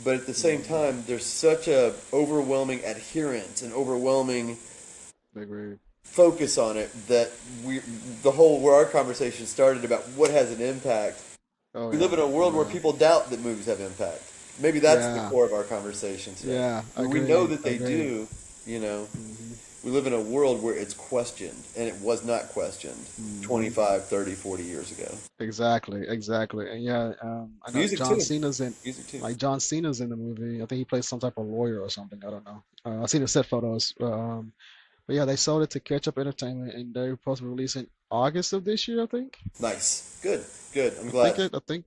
but at the same hmm time, there's such a overwhelming adherence and overwhelming agreed. focus on it that we the whole where our conversation started about what has an impact. Oh We live yeah, in a world where yeah, people doubt that movies have impact. Maybe that's the yeah, core of our conversation today. yeah. Where we know Agreed, that they agreed. do, you know, hmm we live in a world where it's questioned, and it was not questioned hmm 25, 30, 40 years ago. Exactly, exactly, and yeah, I know Music too. Music too. John Cena's in the movie. I think he plays some type of lawyer or something. I don't know. I've seen the set photos. But yeah, they sold it to Catch Up Entertainment, and they're supposed to release it August of this year, I think. Nice. Good. Good. I'm glad.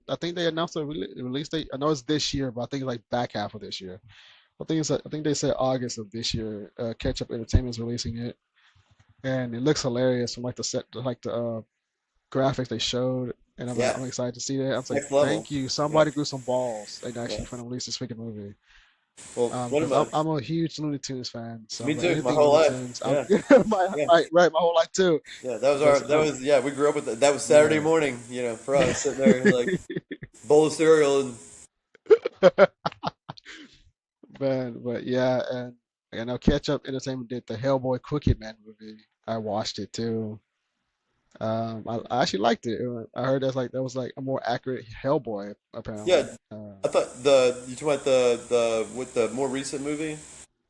I think they announced the release date. I know it's this year, but I think it's like back half of this year. I think they said August of this year. Catch Up Entertainment is releasing it, and it looks hilarious from like the graphics they showed, and Yeah. I'm excited to see that. I was like, Next level. thank you, Yeah. somebody grew some balls and Yeah. actually trying to release this freaking movie. Well, one of Because my. I'm a huge Looney Tunes fan, so Me I'm like too. My anything whole Looney life. Tunes. Yeah. Yeah. My whole life too. Yeah. That was our. Because That was. Yeah. We grew up with that. That was Saturday yeah. morning. For us sitting there like bowl of cereal and. But yeah, and I know Catch Up Entertainment did the Hellboy Crooked Man movie. I watched it too. I actually liked it. I heard that was like a more accurate Hellboy Yeah. apparently. I thought you talking about the with the more recent movie.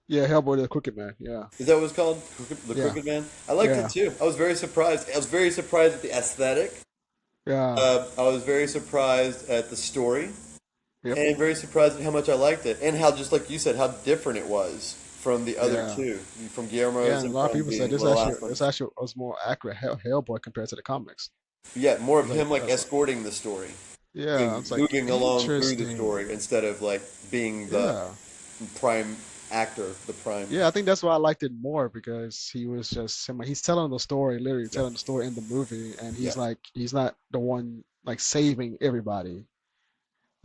Yeah, Hellboy the Crooked Man. Yeah, Is that what it's called? The yeah, Crooked Man. I liked it yeah, too. I was very surprised. I was very surprised at the aesthetic. yeah. I was very surprised at the story, Yep. and very surprised at how much I liked it, and how just like you said, how different it was from the other Yeah, two, from yeah. Guillermo's And a and lot of from people said the last one. this actually was more accurate Hellboy compared to the comics. Yeah, more I of was like, him like escorting the story, yeah. I was like, moving along through the interesting. story instead of like being the Yeah. prime actor, the prime. Yeah, I think that's why I liked it more because he was just he's telling the story, literally Yeah, telling the story in the movie, and yeah. he's not the one like saving everybody.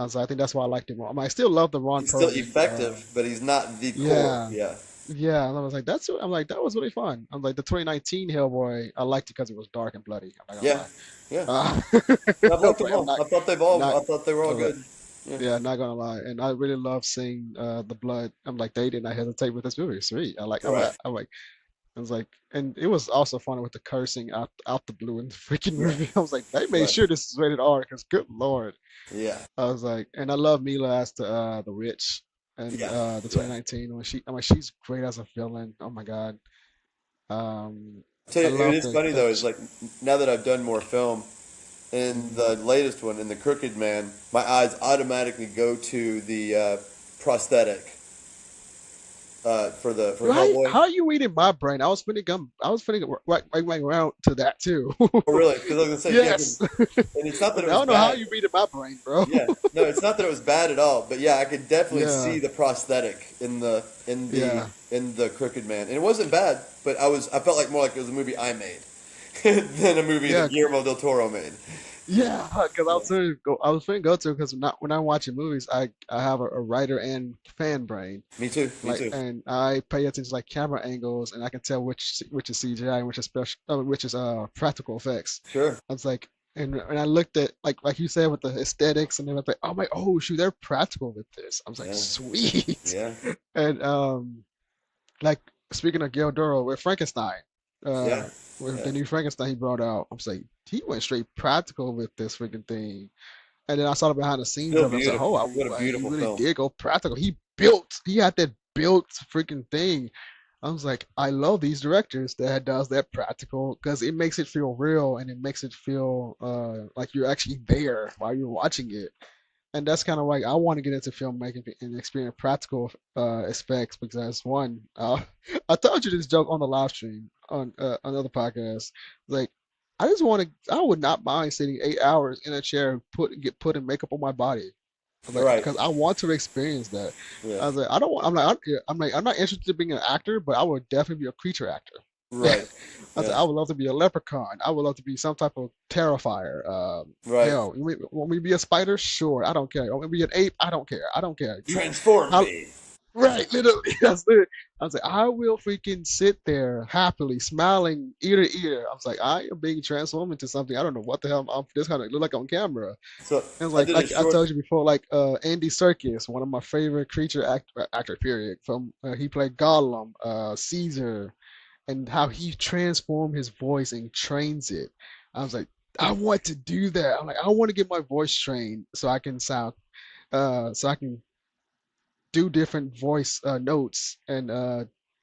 So I think that's why I liked it more. I mean, I still love the Ron He's still Perlman. effective, but he's not the core. Yeah, Yeah, yeah. And I was like, I'm like, that was really fun. I'm like, the 2019 Hellboy, I liked it because it was dark and bloody. I'm not yeah, gonna lie. yeah. Uh, I've liked them I'm all. not, I thought not, I thought they were all I'm like, good. Yeah, yeah, not gonna lie. And I really love seeing the blood. I'm like, they did not hesitate with this movie. Sweet. right. I'm like, I was like, and it was also funny with the cursing out the blue in the freaking Yeah, movie. I was like, they made right. sure this is rated R because good lord. Yeah, I was like, and I love Mila as the witch and yeah, the yeah. 2019 when I'm like, she's great as a villain. Oh my god. I Tell you, it love is funny though. Is like now that I've done more film, in Mm. the latest one, in the Crooked Man, my eyes automatically go to the prosthetic for Yo, Hellboy. how are you reading my brain? I was finna go right around to that too. Oh, really? Because I was gonna say, yeah, Yes. and it's not I that was it like, I was don't know how bad. you reading my brain, bro. Yeah, no, it's not that it was bad at all, but yeah, I could definitely Yeah, see the prosthetic yeah, in the Crooked Man, and it wasn't bad, but I felt like more like it was a movie I made than a movie that yeah, Guillermo del Toro made. yeah. Because Yeah. I was finna go to because not when I'm watching movies, I have a writer and fan brain. Me too. Me Like, too. and I pay attention to like camera angles, and I can tell which is CGI and which is special, which is practical effects. Sure. I was like, and I looked at like you said with the aesthetics, and then I was like, oh my, oh shoot, they're practical with this. I was like, Yeah. sweet. Yeah. And like speaking of Guillermo with Frankenstein, Yeah. uh, with Yeah. the new Frankenstein he brought out, I was like, he went straight practical with this freaking thing. And then I saw the behind the scenes Still of it. I was like, oh, beautiful. What a he beautiful really film. did go practical. He had that built freaking thing. I was like, I love these directors that does that practical because it makes it feel real and it makes it feel like you're actually there while you're watching it. And that's kind of like I want to get into filmmaking and experience practical effects because one, I told you this joke on the live stream on another podcast. Like, I would not mind sitting 8 hours in a chair and get putting makeup on my body. Like, Right. because I want to experience that. Yeah. I was like, I don't want. I'm not interested in being an actor, but I would definitely be a creature actor. Right. I said, Yeah. I would love to be a leprechaun. I would love to be some type of terrifier. Right. Hell, want me to be a spider? Sure, I don't care. Want me to be an ape? I don't care. I don't care. Transform I, me. right, literally, that's it. I was like, I will freaking sit there happily, smiling ear to ear. I was like, I am being transformed into something. I don't know what the hell I'm this kind of look like on camera. So And it's I did a like I short. told you before, like Andy Serkis, one of my favorite actor period. From he played Gollum, Caesar, and how he transformed his voice and trains it. I was like, I want to do that. I'm like, I want to get my voice trained so I can sound, so I can do different voice notes and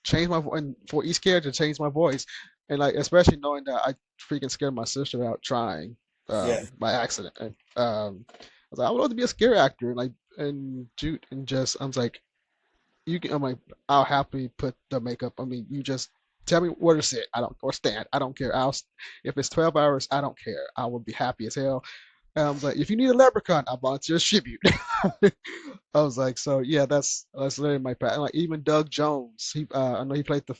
change my voice and for each character change my voice and like especially knowing that I freaking scared my sister out trying Yeah. by accident. And, I was like, I would love to be a scare actor and like and shoot and just I was like you can. I'm like, I'll happily put the makeup. I mean, you just tell me where to sit. I don't or stand. I don't care. If it's 12 hours, I don't care. I will be happy as hell. And I was like, if you need a leprechaun, I volunteer as tribute. I was like, so yeah, that's literally my path. Like even Doug Jones, I know he played the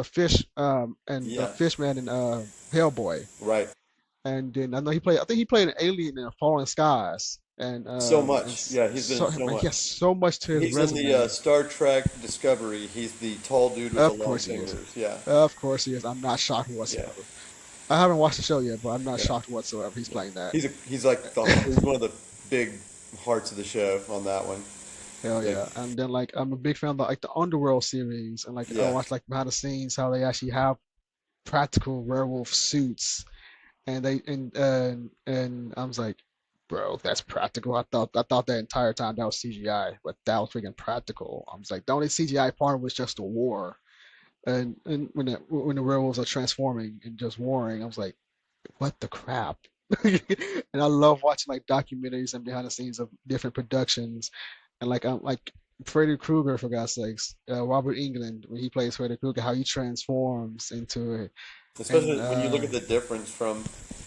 fish and the Yeah. fish man in Hellboy, Right. and then I know he played. I think he played an alien in Fallen Skies, So and much. Yeah. He's been in so so man, he much. has so much to his He's in the resume. Star Trek Discovery. He's the tall dude with the Of long course he is. fingers. Yeah. Of course he is. I'm not shocked Yeah. whatsoever. I haven't watched the show yet, but I'm not Yeah. shocked whatsoever. He's Yeah. playing that. He's like he's one of the big hearts of the show on that one. Hell Yeah. yeah. And then like I'm a big fan of like the Underworld series and like I Yeah. watch like behind the scenes how they actually have practical werewolf suits and I was like, bro, that's practical. I thought that entire time that was CGI, but that was freaking practical. I was like, the only CGI part was just the war. And when the werewolves are transforming and just warring, I was like, what the crap? And I love watching like documentaries and behind the scenes of different productions, and like Freddy Krueger for God's sakes, Robert England when he plays Freddy Krueger, how he transforms into it, and Especially when you look at the difference from,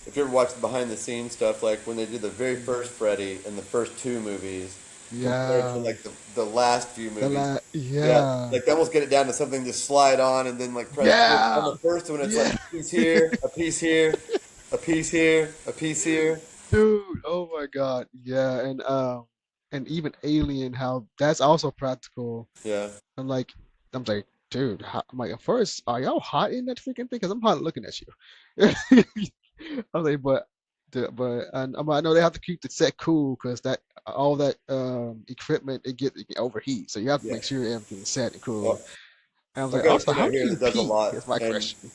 if you ever watch the behind the scenes stuff, like when they did the very first Freddy in the first two movies, compared to yeah, like the last few movies. Yeah, yeah, like they almost get it down to something to slide on and then like press. On yeah, the first one, it's like yeah, a piece here, a piece here, a piece here, a piece here. dude, oh my God, yeah, and even Alien, how that's also practical. Yeah, I'm like, I'm like, dude, I'm like, at first, are y'all hot in that freaking thing? Because I'm hot looking at you. I was like, and I know they have to keep the set cool because that all that equipment it get overheat, so you have to yeah. make sure everything's set and cool. Well, And I was I've like, got a also, friend how out do here you that does a pee? lot, Is my and question.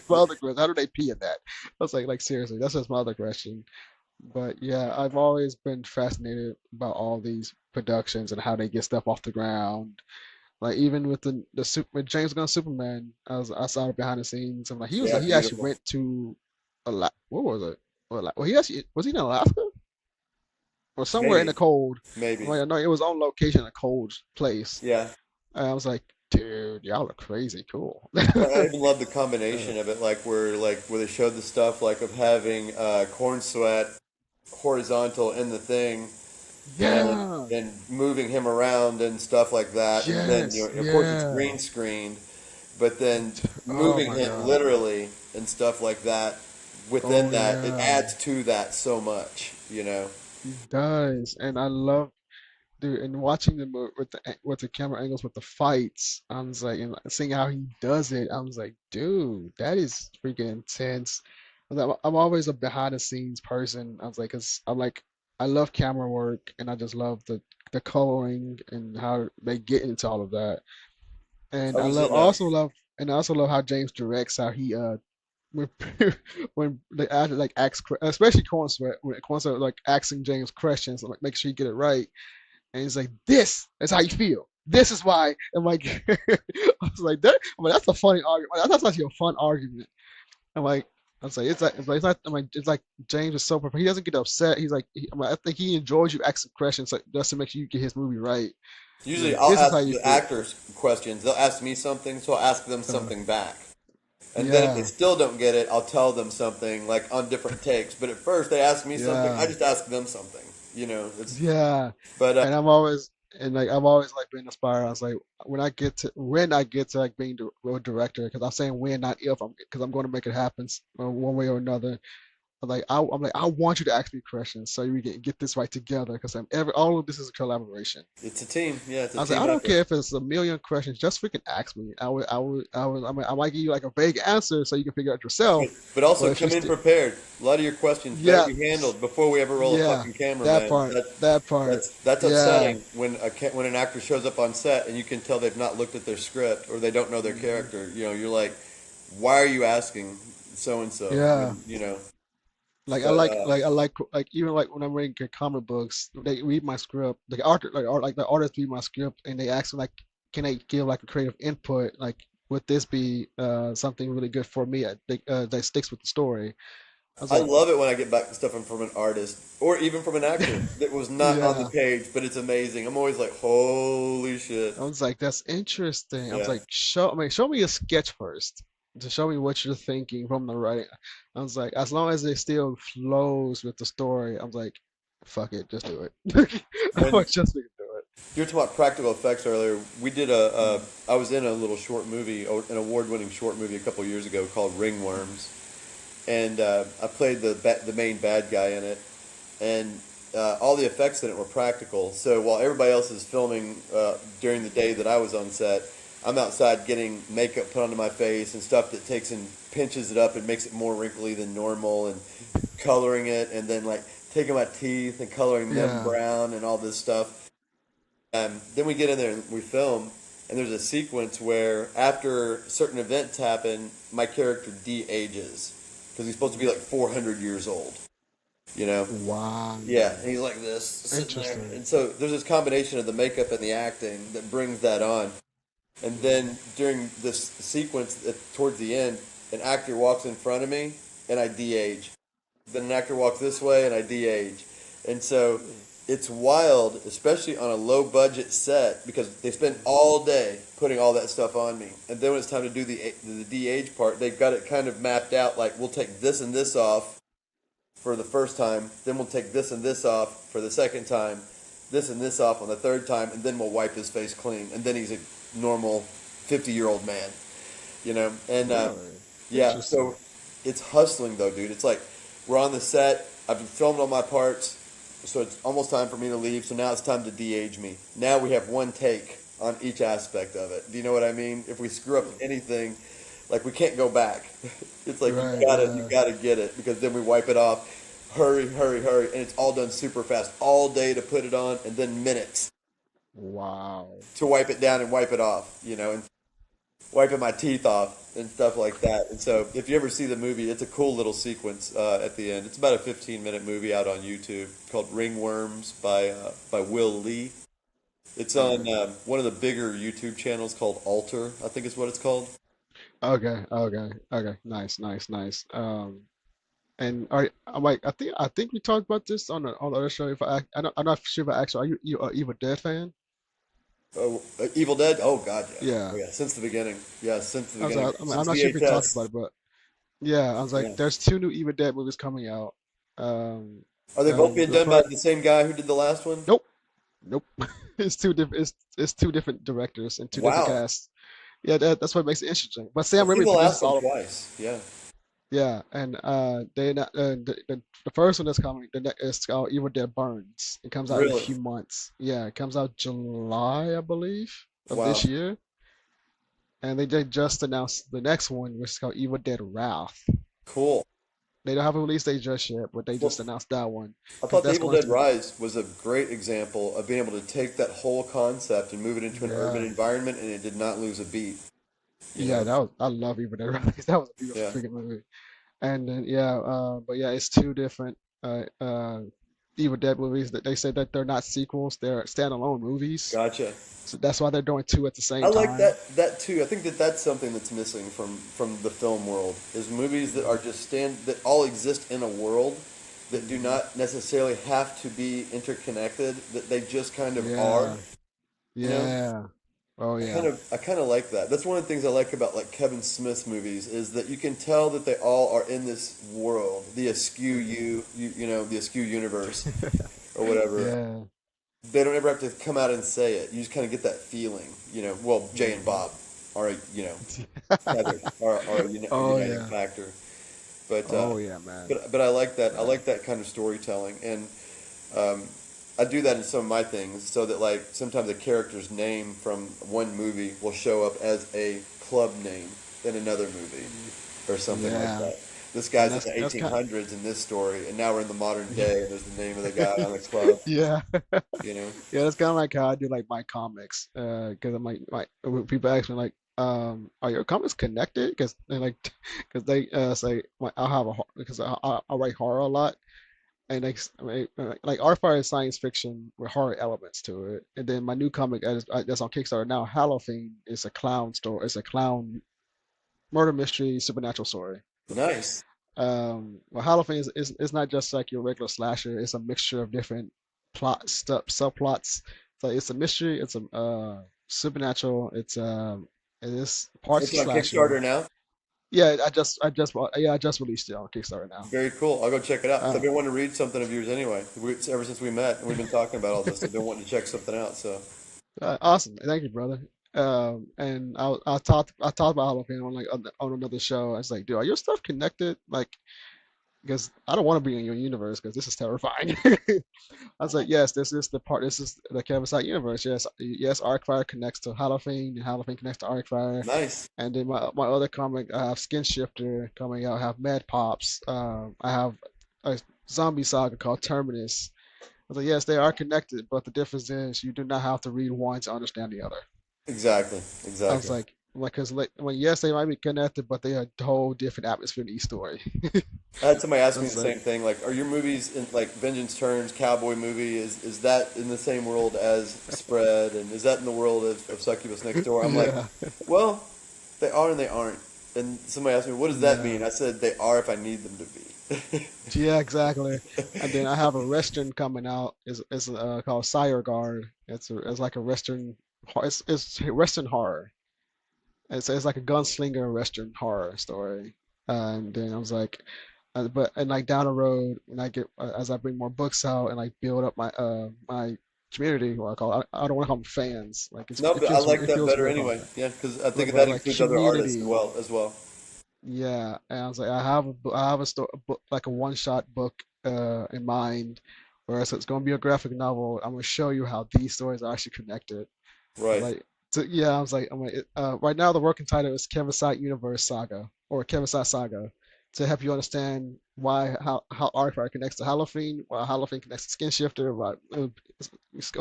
My other question, how do they pee in that? I was like seriously, that's just my other question. But yeah, I've always been fascinated about all these productions and how they get stuff off the ground. Like even with the super with James Gunn Superman, I saw it behind the scenes. I'm like yeah, he actually beautiful. went to a lot. What was it? well, he actually was he in Alaska or somewhere in Maybe, the cold? I'm maybe. like, no, it was on location in a cold place. Yeah. And I was like, dude, y'all are crazy cool. I even love the Uh, combination of it, like where they showed the stuff like of having corn sweat horizontal in the thing and yeah. moving him around and stuff like that, and then Yes. of course it's Yeah. green screened, but then Oh moving my him God. literally and stuff like that. Within Oh that, it yeah. adds to that so much, you know. He does. And I love dude, and watching the with the camera angles with the fights, I was like, and seeing how he does it, I was like, dude, that is freaking intense. I'm always a behind the scenes person. I was like, cause I'm like, I love camera work, and I just love the coloring and how they get into all of that. And I I was love, in I also love, and I also love how James directs how he when when they ask like especially Corn Sweat when Corn Sweat like asking James questions like make sure you get it right and he's like, "This is how you feel. This is why." I'm like, I was like, I'm like, that's a funny argument. That's actually a fun argument. I'm like, I was like, it's not. I'm like, it's like James is so prepared. He doesn't get upset. He's like, I'm like, I think he enjoys you asking questions like just to make sure you get his movie right. He's usually like, I'll this is how ask you the feel. actors questions. They'll ask me something, so I'll ask them Uh, something back. And then if they yeah, still don't get it, I'll tell them something like on different takes. But at first they ask me something, I yeah. just ask them something. You know, it's Yeah, but and I'm always like being inspired. I was like, when I get to like being the director, because I'm saying when, not if, because I'm going to make it happen one way or another. I'm like, I want you to ask me questions so we can get this right together, because all of this is a collaboration. it's a team. Yeah, it's a I was like, team I don't effort. care if it's a million questions, just freaking ask me. I mean, I might give you like a vague answer so you can figure it out But, yourself. but But also if you come in still, prepared. A lot of your questions better yeah, be handled before we ever roll a yeah, fucking camera, that man. part, that part, That's yeah. upsetting when when an actor shows up on set and you can tell they've not looked at their script or they don't know their Mhm. character. You know, you're like, why are you asking so and so Yeah. when you know? Like But I like even like when I'm reading comic books, they read my script. The art like art like the artists read my script and they ask me like, can they give like a creative input? Like, would this be something really good for me that sticks with the story? I was I like, love it when I get back to stuff from an artist or even from an actor that was not on the yeah. page, but it's amazing. I'm always like, holy shit. I was like, that's interesting. I was Yeah. like, show me a sketch first to show me what you're thinking from the writing. I was like, as long as it still flows with the story, I was like, fuck it, just do it. I When was just gonna do it. you were talking about practical effects earlier, we did Mm. I was in a little short movie, an award-winning short movie a couple years ago called Ringworms, and I played the main bad guy in it, and all the effects in it were practical. So while everybody else is filming during the day that I was on set, I'm outside getting makeup put onto my face and stuff that takes and pinches it up and makes it more wrinkly than normal, and coloring it, and then like taking my teeth and coloring them Yeah. brown and all this stuff. Then we get in there and we film, and there's a sequence where after certain events happen, my character de-ages because he's supposed to be like 400 years old. You know? Wow. Yeah, and he's like this, sitting there. Interesting. And so there's this combination of the makeup and the acting that brings that on. And then during this sequence towards the end, an actor walks in front of me and I de-age. Then an actor walks this way and I de-age. And so Mm. it's wild, especially on a low budget set, because they spend all day putting all that stuff on me. And then when it's time to do the de-age part, they've got it kind of mapped out like we'll take this and this off for the first time, then we'll take this and this off for the second time, this and this off on the third time, and then we'll wipe his face clean. And then he's a normal 50-year-old man, you know? And Really? yeah, Interesting. so it's hustling though, dude. It's like we're on the set, I've been filming all my parts, so it's almost time for me to leave, so now it's time to de-age me. Now we have one take on each aspect of it. Do you know what I mean? If we screw up anything, like we can't go back. It's like Right, you yeah. gotta get it because then we wipe it off. Hurry, hurry, hurry, and it's all done super fast. All day to put it on, and then minutes Wow. to wipe it down and wipe it off. You know, and wiping my teeth off and stuff like that. And so, if you ever see the movie, it's a cool little sequence at the end. It's about a 15-minute movie out on YouTube called Ringworms by Will Lee. It's on Okay. one of the bigger YouTube channels called Alter, I think is what it's called. Okay. Okay. Okay. Nice. Nice. Nice. And I'm like, I think we talked about this on the other show. If I'm not sure if I actually, are you a Evil Dead fan? Oh, Evil Dead. Oh God, yeah. Oh Yeah. yeah. Since the beginning. Yeah, since the I was beginning. like, I'm Since not sure if we talked VHS. about it, but yeah, I was like, Yeah. there's two new Evil Dead movies coming out. Um, Are they both being the done by first, the same guy who did the last one? nope, nope. It's two different. It's two different directors and two different Wow. casts. Yeah, that's what makes it interesting. But I've Sam seen Raimi the produces last one all of them. twice. Yeah. Yeah, and the first one that's coming, is called Evil Dead Burns. It comes out in a Really? few months. Yeah, it comes out July, I believe, of this Wow. year. And they just announced the next one, which is called Evil Dead Wrath. Cool. They don't have a release date just yet, but they Well, just announced that one I because thought The that's Evil going Dead to be, Rise was a great example of being able to take that whole concept and move it into an urban yeah, environment, and it did not lose a beat. You yeah. know? That was I love Evil Dead Rise. That was a beautiful Yeah. freaking movie. And then yeah, but yeah, it's two different Evil Dead movies that they said that they're not sequels; they're standalone movies. Gotcha. So that's why they're doing two at the I same like time. that too. I think that that's something that's missing from the film world is movies that are just stand that all exist in a world that do Hmm. not necessarily have to be interconnected. That they just kind of are. Yeah, You know, yeah. Oh yeah, I kind of like that. That's one of the things I like about like Kevin Smith's movies is that you can tell that they all are in this world, the askew hmm you know, the askew universe or whatever. yeah. They don't ever have to come out and say it. You just kind of get that feeling, you know. Well, Jay and Hmm. Bob are, you know, tethered, are a Oh uniting yeah, factor. But oh yeah, man. but I like that. I Yeah. like that kind of storytelling, and um, I do that in some of my things, so that like sometimes a character's name from one movie will show up as a club name in another movie Mhm. or something like Yeah, that. This and guy's in the that's kind. 1800s in this story, and now we're in the modern day, and there's the name of the guy on the club. Yeah. You know, Yeah, that's kind of like how I do like my comics. Because I'm like, when people ask me like, are your comics connected? Because they like, because they say like, I'll have a because I write horror a lot, and like Artfire is science fiction with horror elements to it. And then my new comic that's on Kickstarter now, Halloween, is a clown story. It's a clown murder mystery supernatural story. nice. Well, Halloween is not just like your regular slasher. It's a mixture of different plot stuff, subplots. So it's a mystery. It's a supernatural. It is parts It's on slasher. Kickstarter now. Yeah, I just released it on Kickstarter now. Very cool. I'll go check it out. 'Cause I've Uh, been wanting to read something of yours anyway. Ever since we met, and we've been talking about all this. I've been wanting to check something out. So awesome. Thank you, brother. And I talked about Halloween on like on another show. I was like, dude, are your stuff connected? Like, because I don't want to be in your universe because this is terrifying. I was like, yes, this is the part. This is the Kevysie universe. Yes, yes. Arcfire connects to Halloween, and Halloween connects to Arcfire. nice. And then my other comic, I have Skin Shifter coming out. I have Mad Pops. I have a zombie saga called Terminus. I was like, yes, they are connected, but the difference is you do not have to read one to understand the other. Exactly. I was Exactly. like, because like, well, yes, they might be connected, but they are a whole different atmosphere in each story. I had somebody I ask me the was like, same thing. Like, are your movies in like Vengeance Turns, Cowboy movie? Is that in the same world as Spread, and is that in the world of Succubus Next Door? I'm like, yeah, well, they are and they aren't. And somebody asked me, what does that yeah. mean? I said, they are if I need them to be. Yeah, exactly. And then I have a Western coming out. It's called Sire Guard. It's like a Western. It's Western horror. It's like a gunslinger Western horror story. And then I was like, but and like down the road when I get as I bring more books out and like build up my community, what I call it, I don't want to call them fans. Like No, it but I feels like it that feels better weird calling anyway. them Yeah, because I that. think But that like includes other artists as community. well. As well. Yeah, and I was like, I have a book, like a one-shot book in mind, where it's going to be a graphic novel. I'm going to show you how these stories are actually connected. I was Right. like, so, yeah, I'm like, right now the working title is Kevysie Universe Saga or Kevysie Saga to help you understand why how Arcfire connects to Halloween, why Halloween connects to Skin Shifter, why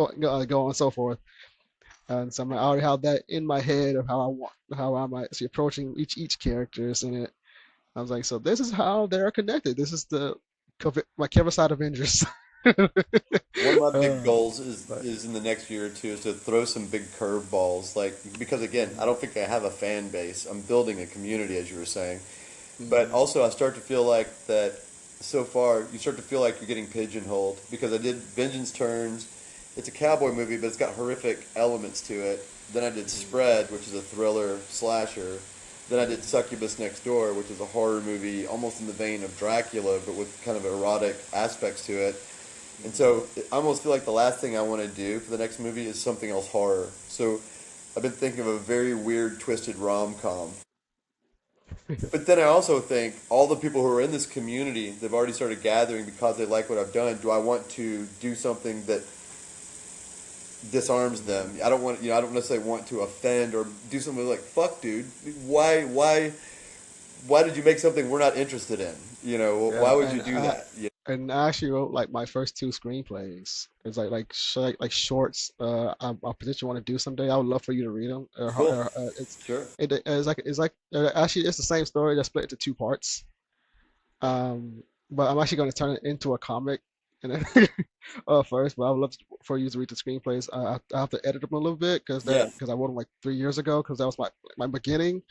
go on and so forth. And so I already have that in my head of how I might see approaching each characters in it. I was like, so this is how they're connected. This is my Kevysie Avengers. One of my big uh, goals but is in the next year or two is to throw some big curveballs. Like because again, I don't think I have a fan base. I'm building a community, as you were saying. But mm, also, I start to feel like that. so far, you start to feel like you're getting pigeonholed because I did Vengeance Turns. It's a cowboy movie, but it's got horrific elements to it. Then I did Spread, which is a thriller slasher. Then I did Succubus Next Door, which is a horror movie almost in the vein of Dracula, but with kind of erotic aspects to it. And so I almost feel like the last thing I want to do for the next movie is something else horror. So I've been thinking of a very weird, twisted rom-com. But then I also think all the people who are in this community, they've already started gathering because they like what I've done. Do I want to do something that disarms them? I don't want, I don't necessarily want to offend or do something like, fuck, dude, why did you make something we're not interested in? Yeah, Why would you do that? and I actually wrote like my first two screenplays. It's like shorts. I potentially want to do someday. I would love for you to read them. Cool. Sure. Actually it's the same story just split into two parts. But I'm actually going to turn it into a comic, and then, first. But I would love for you to read the screenplays. I have to edit them a little bit Yeah. because I wrote them like 3 years ago because that was my beginning.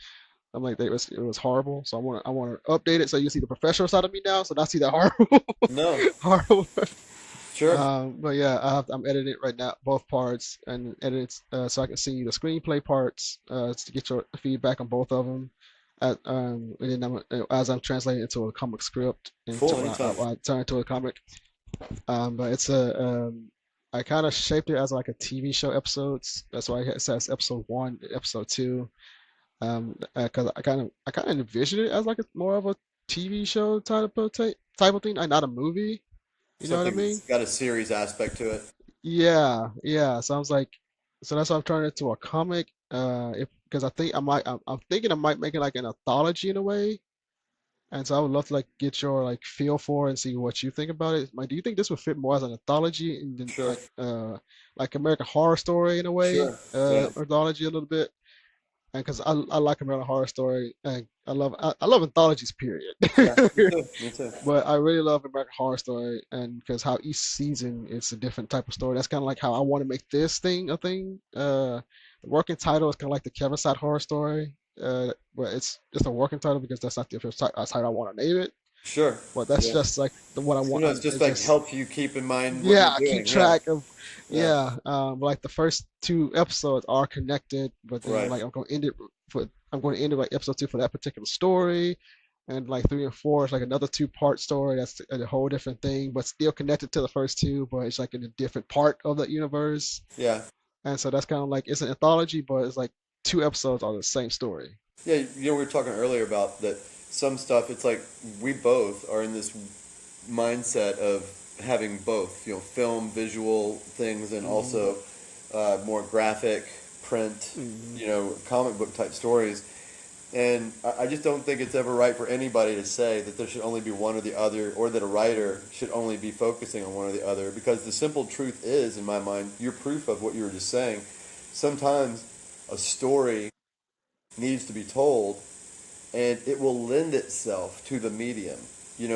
I'm like it was horrible, so I want to update it so you see the professional side of me now, so not see that horrible No. horrible. Sure. But yeah, I'm editing it right now, both parts, and edit it so I can send you the screenplay parts to get your feedback on both of them. And then as I'm translating it into a comic script, and Cool. Anytime. I turn it into a comic. But I kind of shaped it as like a TV show episodes. That's why it says episode one, episode two. Because I kind of envisioned it as like more of a TV show type of thing, like not a movie. You know what I Something that's mean? got a series aspect to it. Yeah, yeah. So I was like, so that's why I'm turning it into a comic. If because I think I'm thinking I might make it like an anthology in a way. And so I would love to like get your like feel for it and see what you think about it. Like, do you think this would fit more as an anthology and then Sure. like American Horror Story in a way, Sure. Yeah. anthology a little bit? And because I like American Horror Story and I love anthologies, period. Yeah. Me too. Me too. But I really love American Horror Story, and because how each season it's a different type of story. That's kind of like how I want to make this thing a thing. The working title is kind of like the Kevysie Horror Story, but it's just a working title because that's not the official title I want to name it. Sure. But that's Yeah. just like the what I want. Sometimes just It's like just help you keep in mind what you're yeah, keep doing. Yeah. track of Yeah. yeah. But like the first two episodes are connected, but then Right. like I'm going to end it like episode two for that particular story, and like three and four is like another two-part story that's a whole different thing, but still connected to the first two, but it's like in a different part of the universe. Yeah. And so that's kind of like it's an anthology, but it's like two episodes are the same story. Yeah. We were talking earlier about that some stuff, it's like we both are in this mindset of having both, film, visual things, and Hmm. also more graphic, print, Hmm. comic book type stories. And I just don't think it's ever right for anybody to say that there should only be one or the other, or that a writer should only be focusing on one or the other. Because the simple truth is, in my mind, you're proof of what you were just saying. Sometimes a story needs to be told, and it will lend itself to the medium.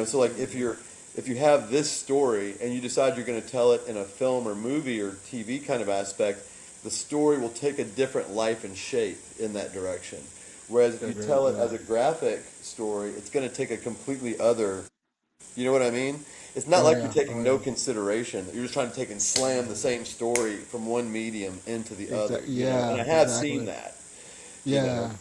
So like if you have this story and you decide you're going to tell it in a film or movie or TV kind of aspect, the story will take a different life and shape in that direction. Whereas if you Agree. tell it Yeah. as a graphic story, it's going to take a completely other. You know what I mean? It's not Oh like you're yeah. taking Oh no yeah. consideration. You're just trying to take and slam the same story from one medium into the other. Exactly. And Yeah. I have seen Exactly. that. You know, Yeah.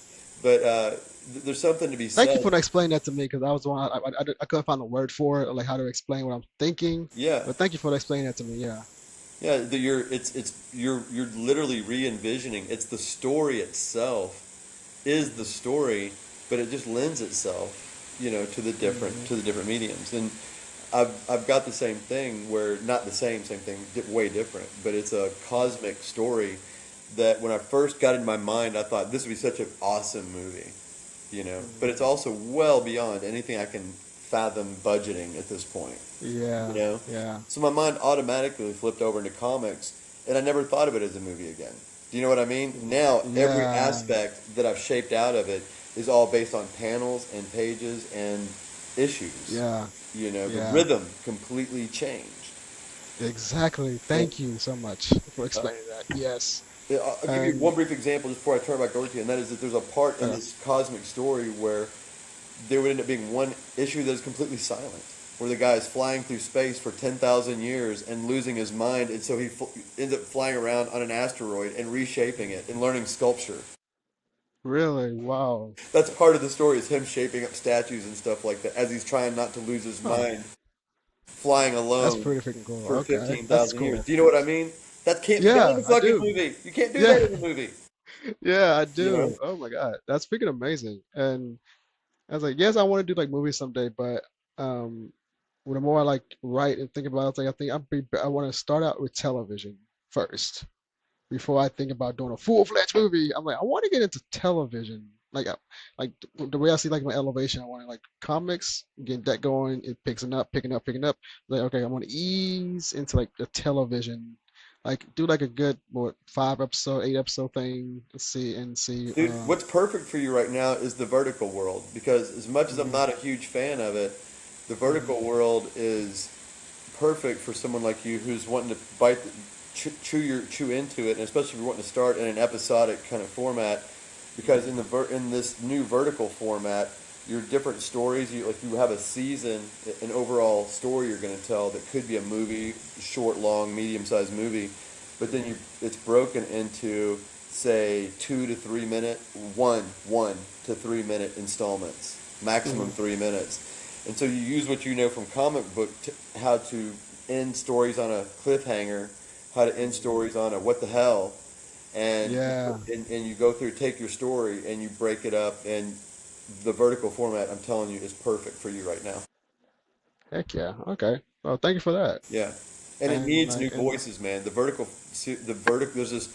but there's something to be Thank you said. for explaining that to me because I was the one I couldn't find a word for it or like how to explain what I'm thinking. Yeah, But thank you for explaining that to me. Yeah. yeah. You're literally re-envisioning. It's the story itself is the story, but it just lends itself, to the different Hmm. mediums. And I've got the same thing where not the same thing, way different, but it's a cosmic story that when I first got in my mind, I thought this would be such an awesome movie, But it's Hmm. also well beyond anything I can fathom budgeting at this point, you Yeah. know. Yeah. So my mind automatically flipped over into comics, and I never thought of it as a movie again. Do you know what I mean? Now every Yeah. aspect that I've shaped out of it is all based on panels and pages and issues. Yeah. The Yeah. rhythm completely changed. Exactly. Yeah. Thank you so much for Uh, explaining that. Yes. Yeah, I'll give you And one brief example just before I turn it back over to you, and that is that there's a part in uh, this cosmic story where there would end up being one issue that is completely silent. where the guy is flying through space for 10,000 years and losing his mind, and so he ends up flying around on an asteroid and reshaping it and learning sculpture. Really? Wow. That's part of the story, is him shaping up statues and stuff like that as he's trying not to lose his Huh. mind, flying That's alone pretty freaking cool. for Okay. That's 15,000 years. cool. Do you know what I mean? That can't be done in Yeah, a I fucking do. movie. You can't do Yeah, that in a movie. yeah, I You know? do. Oh my God. That's freaking amazing. And I was like, yes, I want to do like movies someday, but um the more I like write and think about it, like, I think I want to start out with television first before I think about doing a full-fledged movie. I'm like, I want to get into television. Like the way I see like my elevation, I want to like comics, get that going. It picking up. Like, okay, I want to ease into like the television, like do like a good what 5 episode, 8 episode thing, and see. Dude, what's perfect for you right now is the vertical world, because as much as I'm Mhm, not a huge fan of it, the mhm. vertical world is perfect for someone like you who's wanting to chew into it, and especially if you're wanting to start in an episodic kind of format, because in this new vertical format, your different stories, you have a season, an overall story you're going to tell that could be a movie, short, long, medium-sized movie, but then it's broken into, say, 2 to 3 minute, 1 to 3 minute installments, maximum Mhm. 3 minutes. And so you use what you know from comic book how to end stories on a cliffhanger, how to end Mhm. stories on a what the hell, and Yeah. and you go through, take your story and you break it up, and the vertical format, I'm telling you, is perfect for you right now. Heck yeah. Okay. Well, thank you for that. Yeah, and it And needs new like, and voices, man. The vertical, there's this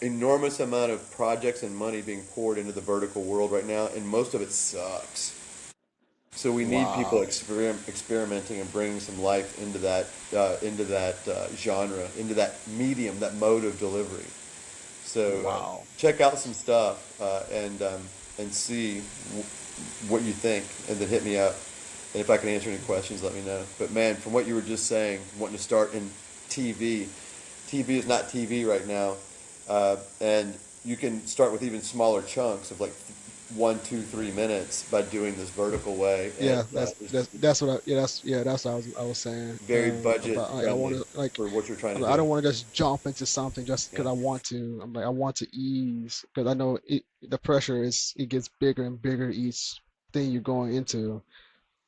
enormous amount of projects and money being poured into the vertical world right now, and most of it sucks. So we need people wow. experimenting and bringing some life into that genre, into that medium, that mode of delivery. So Wow. check out some stuff, and see what you think, and then hit me up. And if I can answer any questions, let me know. But man, from what you were just saying, wanting to start in TV, TV is not TV right now, and you can start with even smaller chunks of like 1, 2, 3 minutes by doing this vertical way, and Yeah, that's what I that's what I was saying very budget about like I want friendly to like for what you're trying to I do. don't want to just jump into something just Yeah, because I want to. I'm like I want to ease because I know the pressure is it gets bigger and bigger each thing you're going into,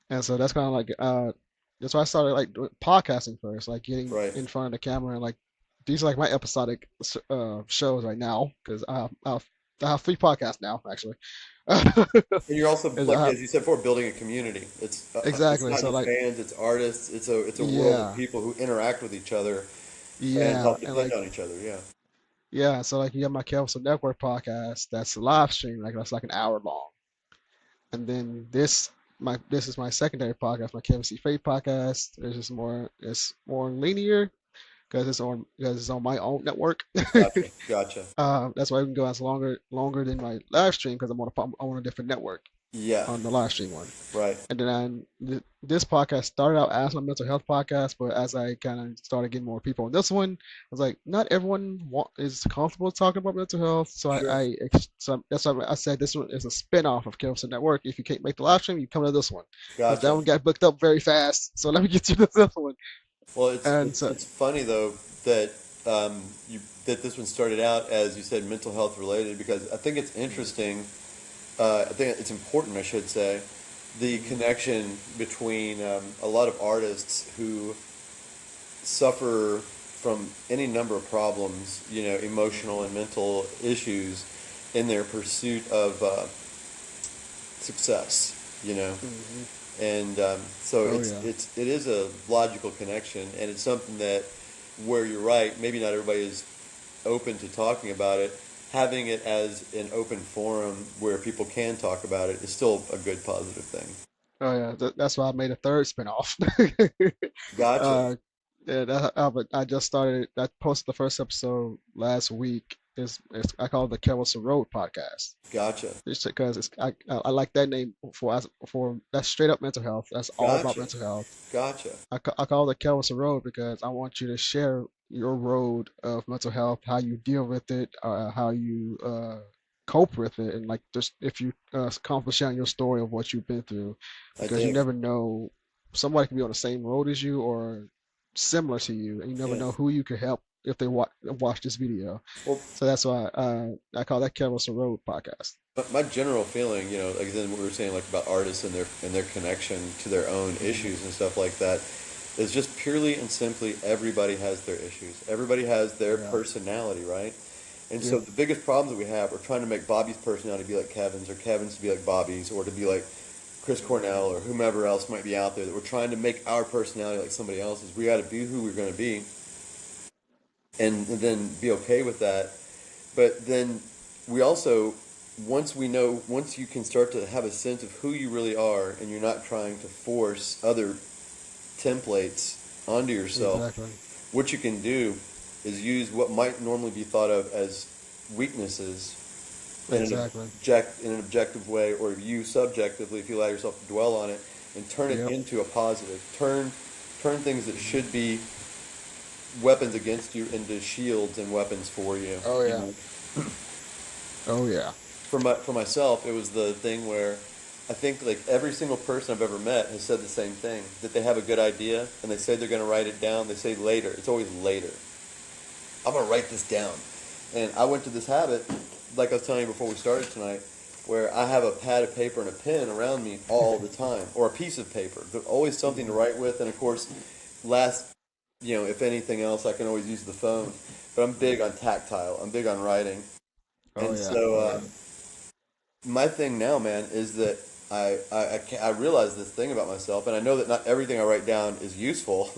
and so that's kind of like that's why I started like doing podcasting first, like getting right. in front of the camera and like these are like my episodic shows right now because I have 3 podcasts now actually. And you're also, Is like I have, as you said before, building a community. It's exactly not so just like fans, it's artists. It's a world of yeah. people who interact with each other and Yeah, help and depend like on each other. Yeah, yeah, so like you have my Kevysie Network podcast that's a live stream, like that's like an hour long, and then this is my secondary podcast, my Kevysie Faith podcast. It's more linear because it's on my own network. gotcha, gotcha. That's why we can go as longer than my live stream because I'm on a different network Yeah, on the live stream one. right. And then this podcast started out as my mental health podcast, but as I kind of started getting more people on this one, I was like, not everyone is comfortable talking about mental health. So Sure, so that's why I said this one is a spin-off of Kevinson Network. If you can't make the live stream, you come to this one because that gotcha. one got booked up very fast. So let me get you to this one. Well, And so it's funny though that that this one started out, as you said, mental health related, because I think it's mhm, interesting. I think it's important, I should say, the mhm, connection between a lot of artists who suffer from any number of problems, emotional and mental issues, in their pursuit of success. mhm. And so Oh yeah, it is a logical connection, and it's something that, where you're right, maybe not everybody is open to talking about it. Having it as an open forum where people can talk about it is still a good positive thing. oh yeah. That's why I made a third spin-off. Gotcha, uh, Yeah, but I just started. I posted the first episode last week. I call it the Kevysie Road podcast. gotcha, It's because I like that name for that's straight up mental health. That's all about gotcha, mental health. gotcha. I call it the Kevysie Road because I want you to share your road of mental health, how you deal with it, how you cope with it, and like just if you comfortable sharing your story of what you've been through, I because you dig. never know. somebody can be on the same road as you or similar to you, and you never Yeah. know who you could help if they watch this video. Well, So that's why I call that Kevysie Road podcast. my general feeling, like then what we were saying, like about artists and their connection to their own Hmm. issues and stuff like that, is just purely and simply everybody has their issues. Everybody has their Yeah. personality, right? And so Yep. the biggest problems that we have are trying to make Bobby's personality be like Kevin's, or Kevin's to be like Bobby's, or to be like Chris Hmm. Cornell or whomever else might be out there. That we're trying to make our personality like somebody else's. We got to be who we're going to be, and then be okay with that. But then we also, once you can start to have a sense of who you really are, and you're not trying to force other templates onto yourself, Exactly. what you can do is use what might normally be thought of as weaknesses Exactly. in an objective way, or you subjectively, if you allow yourself to dwell on it, and turn it Yep. into a positive. Turn things that Hmm. should be weapons against you into shields and weapons for you. Oh You yeah. know, Oh yeah. for myself, it was the thing where I think like every single person I've ever met has said the same thing, that they have a good idea and they say they're going to write it down. They say later. It's always later. I'm going to write this down. And I went to this habit, like I was telling you before we started tonight, where I have a pad of paper and a pen around me all the time, or a piece of paper. There's always something to Hmm. write with, and of course, last, if anything else, I can always use the phone. But I'm big on tactile. I'm big on writing, Oh and yeah. so Oh yeah. my thing now, man, is that I realize this thing about myself, and I know that not everything I write down is useful,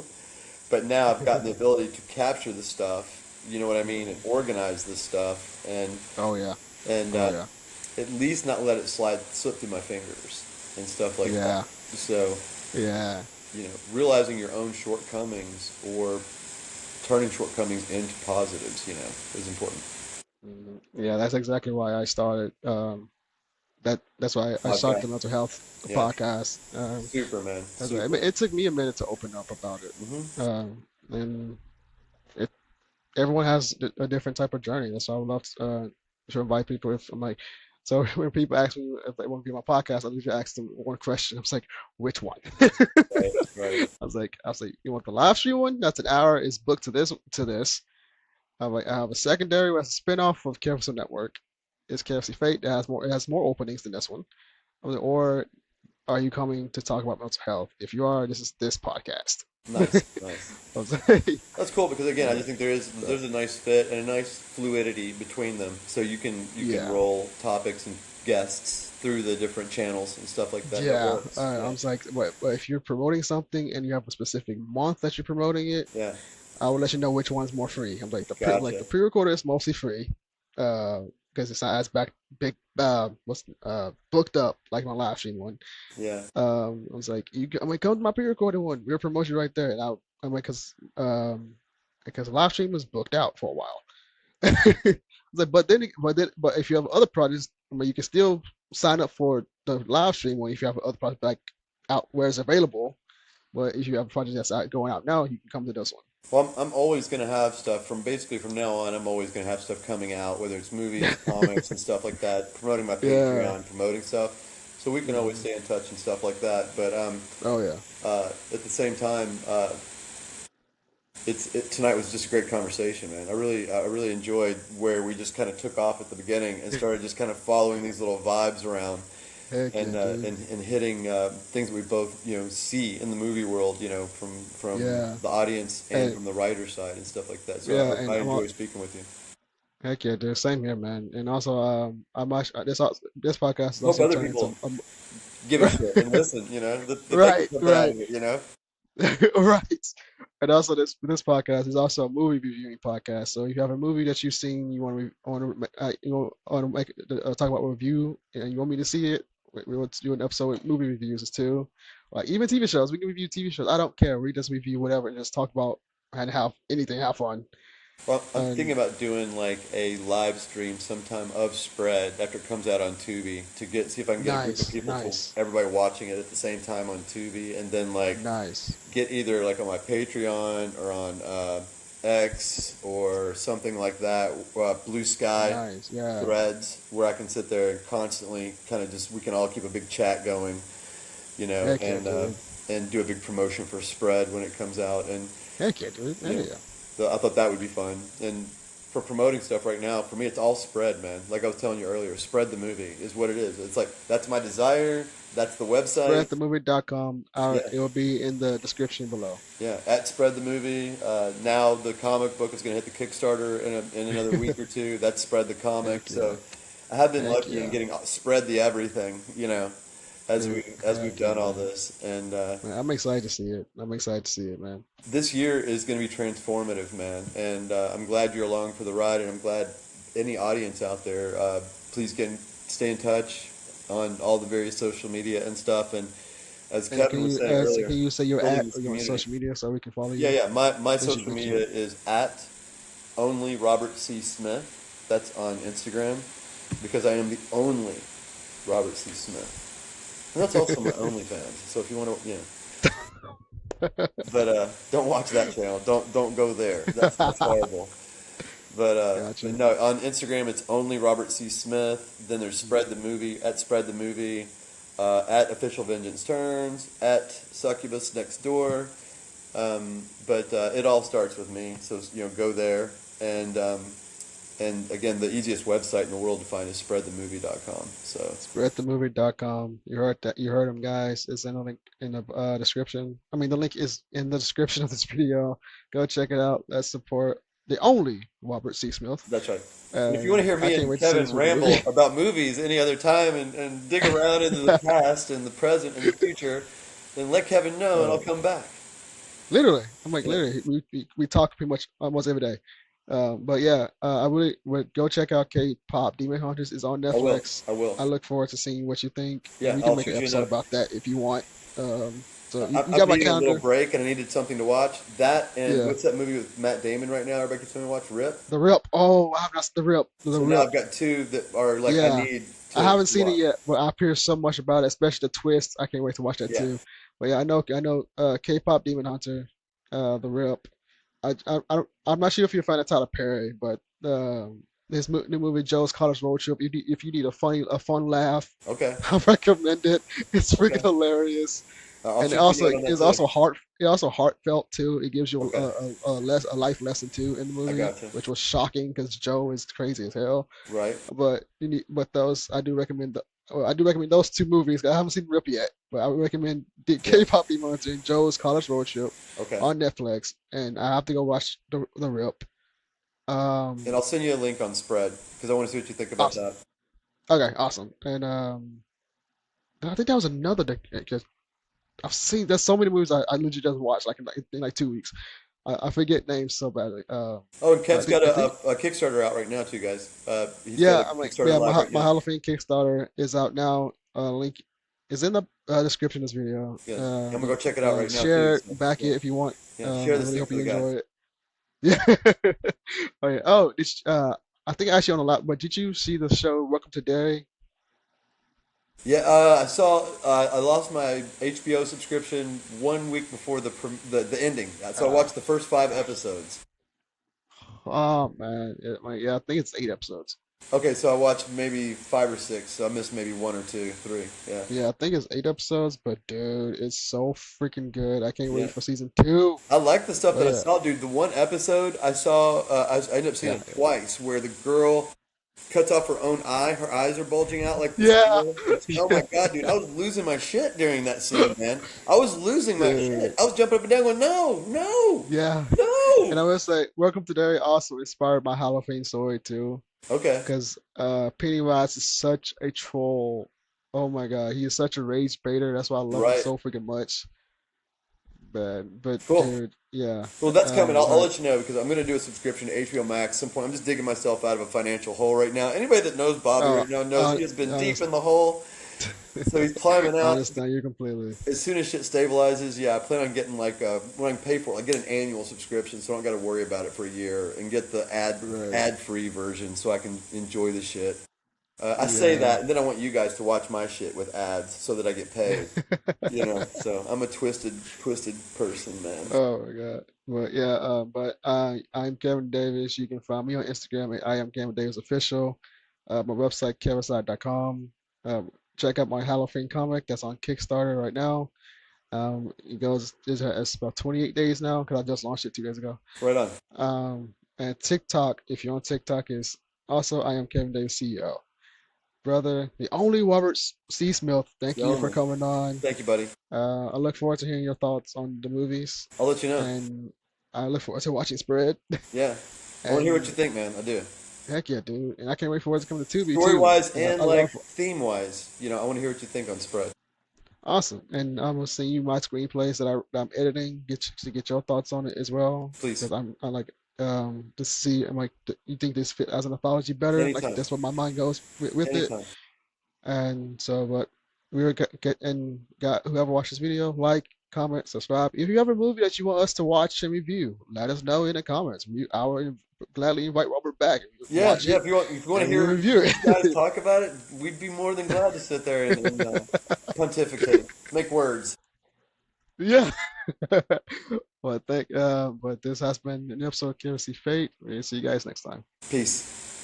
but now I've gotten the ability to capture the stuff, you know what I mean, and organize this stuff, Oh yeah. and Oh yeah. at least not let it slip through my fingers and stuff like that. Yeah. So, Yeah. realizing your own shortcomings or turning shortcomings into positives, is important. Mhm. Yeah, that's exactly why I started. That's why I started Podcast, the mental health yeah, podcast. super, man, I mean, super. it took me a minute to open up about it. Hmm. And it everyone has a different type of journey. That's why I would love to invite people. If I'm like, so when people ask me if they want to be on my podcast, I usually ask them one question. I was like, which one? Right, right. I was like, you want the live stream one? That's an hour. Is booked to this. I'm like, I have a secondary where it's a spinoff of Kevysie Network. It's Kevysie Fate. It has more openings than this one. I was like, or are you coming to talk about mental health? If you are, this is this podcast. Nice, nice. I was like, That's cool because again, I yeah, just think so, there's a nice fit and a nice fluidity between them, so you can yeah, roll topics and guests through the different channels and stuff like that. That yeah. works. I Yeah, was like, but if you're promoting something and you have a specific month that you're promoting it, yeah. I will let you know which one's more free. I'm like Gotcha. the pre-recorder is mostly free, because it's not as big what's booked up like my live stream one. Yeah. I was like, I'm like, come to my pre-recorded one. We're promotion right there. And I'm like, because live stream was booked out for a while. I was like, but if you have other projects, I mean, you can still sign up for the live stream one if you have other projects like out where it's available. But if you have a project that's going out now, you can come to this one. Well, I'm always going to have stuff from now on. I'm always going to have stuff coming out, whether it's movies, comics, and stuff like that. Promoting my Yeah. Patreon, promoting stuff, so we can always Hmm. stay in touch and stuff like that. But Oh yeah. at the same time, tonight was just a great conversation, man. I really enjoyed where we just kind of took off at the beginning and started just kind of following these little vibes around Heck and yeah, dude. hitting things that we both see in the movie world, from Yeah. the audience and And from the writer side and stuff like that. So yeah, I and enjoy speaking with you. heck yeah, dude. Same here, man. And also, this podcast is Hope also other turning into people give a shit and listen. That they get right, something out right. of it. Right. And also, this podcast is also a movie reviewing podcast. So if you have a movie that you've seen, you want to make talk about a review, and you want me to see it, we want to do an episode with movie reviews too. Like even TV shows, we can review TV shows. I don't care. We just review whatever and just talk about and have fun. Well, I'm thinking And about doing like a live stream sometime of Spread after it comes out on Tubi to see if I can get a group of nice, people to nice, everybody watching it at the same time on Tubi, and then like nice, get either like on my Patreon or on X or something like that, Blue Sky, nice. Yeah. Threads, where I can sit there and constantly kind of just we can all keep a big chat going, Heck yeah, and dude. and do a big promotion for Spread when it comes out. And Heck yeah, dude. you Hell know, yeah. I thought that would be fun. And for promoting stuff right now, for me, it's all Spread, man. Like I was telling you earlier, Spread the movie is what it is. It's like that's my desire. That's the website. Spreadthemovie.com. Yeah, It will be in the description below. yeah. At Spread the movie. Now the comic book is going to hit the Kickstarter in another week or two. That's Spread the comic. Heck yeah. So I have been Heck lucky in yeah. getting Spread the everything. Dude, As we've heck done yeah, all man. this. And Man, I'm excited to see it. I'm excited to see it, man. this year is going to be transformative, man. And I'm glad you're along for the ride, and I'm glad any audience out there, please stay in touch on all the various social media and stuff. And as And Kevin was saying earlier, can you say your building at this or your community. social media so we can follow Yeah, you? yeah. My Since you social media mentioned it. is at only Robert C. Smith. That's on Instagram because I am the only Robert C. Smith. And that's also my OnlyFans. So if you want to, but don't watch that channel. Don't go there. That's horrible. But Gotcha. no, on Instagram it's only Robert C. Smith. Then there's Spread the Movie at Spread the Movie, at Official Vengeance Turns, at Succubus Next Door. But it all starts with me. So go there and again the easiest website in the world to find is spreadthemovie.com. So Spreadthemovie.com. You heard that. You heard them, guys. It's in the link in the description. I mean, the link is in the description of this video. Go check it out. Let's support the only Robert C. Smith. that's right. And if you want to And hear I me can't and wait to see Kevin this with the ramble movie. about movies any other time and dig around into the past and the present and the future, then let Kevin know and I'll Uh, come back. literally, I'm like Yeah. literally. We talk pretty much almost every day. But yeah, I really would go check out K-pop Demon Hunters is on I will. Netflix. I will. I look forward to seeing what you think, and Yeah, we can I'll make an shoot you a episode note. about that if you want. So you I'm got my needing a little calendar. break and I needed something to watch. That and Yeah, what's that movie with Matt Damon right now? Everybody keeps telling me to watch Rip. The Rip. Oh, I have not the Rip. The So now Rip. I've got two that are like I Yeah, need I to haven't seen it watch. yet, but I hear so much about it, especially the twist. I can't wait to watch that Yeah, too. But yeah, I know. K-pop Demon Hunter, The Rip. I'm not sure if you're a fan of Tyler Perry, but new movie Joe's College Road Trip. If you need a fun laugh, okay, I recommend it. It's freaking okay. hilarious, I'll and shoot you a note on that it's too. also heartfelt too. It gives you Okay, a life lesson too in the I movie, gotcha. which was shocking because Joe is crazy as hell. Right. But those I do recommend. I do recommend those two movies. I haven't seen Rip yet, but I would recommend the Yeah. K-pop Demon Hunter and Joe's College Road Trip Okay. on Netflix, and I have to go watch the Rip. And Um, I'll send you a link on Spread because I want to see what you think about awesome. that. Okay, awesome. And I think that was another. Because I've seen there's so many movies I legit just watched in like 2 weeks. I forget names so badly. Oh, and But Kev's got I think a Kickstarter out right now too, guys. He's got yeah. a I'm like Kickstarter yeah. live right My now. Halloween Kickstarter is out now. Link is in the description of this video. Yeah, I'm gonna go check it out right now too. Share it, So, back yeah, it if you want. yeah. Share I this really thing hope for you the guy. enjoy it. Yeah. Oh yeah. Oh, I think actually on a lot. But did you see the show Welcome to Derry? Yeah, I saw. I lost my HBO subscription 1 week before the ending. So I Uh, watched the first 5 episodes. oh man, yeah, I think it's 8 episodes. Okay, so I watched maybe 5 or 6. So I missed maybe one or two, three. Yeah, Yeah, I think it's 8 episodes, but dude, it's so freaking good. I can't yeah. wait for season two. I like the stuff But that I yeah, saw, dude. The one episode I saw, I ended up seeing yeah, it twice, where the girl cuts off her own eye. Her eyes are bulging out like the yeah, steel. Oh yeah, my god, dude! I was losing my shit during that scene, man. I was losing my shit. dude, I was jumping up and down, going, "No, no, yeah. And no!" I will say, Welcome to Derry also inspired my Halloween story too, Okay, because Pennywise is such a troll. Oh my God, he is such a rage baiter. That's why I love him right, so freaking much. But cool. dude, yeah. Well, that's coming. I'll But let you know because I'm going to do a subscription to HBO Max at some point. I'm just digging myself out of a financial hole right now. Anybody that knows Bobby uh, right now knows I, he has been I deep understand. in the hole. So he's climbing I out. understand you completely. As soon as shit stabilizes, yeah, I plan on getting like when I can pay for it, I get an annual subscription, so I don't got to worry about it for a year, and get the Right. ad free version, so I can enjoy the shit. I say Yeah. that, and then I want you guys to watch my shit with ads, so that I get paid. So I'm a twisted person, man. Oh my God. But yeah, I'm Kevin Davis. You can find me on Instagram at I am Kevin Davis Official. My website, kevysie.com. Check out my Halloween comic that's on Kickstarter right now. It goes. It's about 28 days now because I just launched it 2 days ago. Right on. And TikTok, if you're on TikTok, is also I am Kevin Davis CEO. Brother, the only Robert C. Smith. Thank The you for only. coming on. Thank you, buddy. I look forward to hearing your thoughts on the movies, I'll let you know. and I look forward to watching Spread. Yeah. I want to hear what you And think, man. I do. heck yeah, dude! And I can't wait for it to come to Tubi Story too, wise because and I like love theme wise, I want to hear what you think on Spread. awesome. And I'm gonna send you my screenplays that I'm editing, to get your thoughts on it as well, Please. because I like to see. I'm like, you think this fit as an anthology better? Like Anytime. that's what my mind goes with it. Anytime. And so, but we were get and got whoever watched this video, like, comment, subscribe. If you have a movie that you want us to watch and review, let us know in the comments. I will gladly invite Robert back. Yeah, Watch yeah. it If you want to and we'll hear review you guys it. talk about it, we'd be more than glad to sit there and pontificate, make words. Yeah. But this has been an episode of Kevysie Fate. We'll see you guys next time. Peace.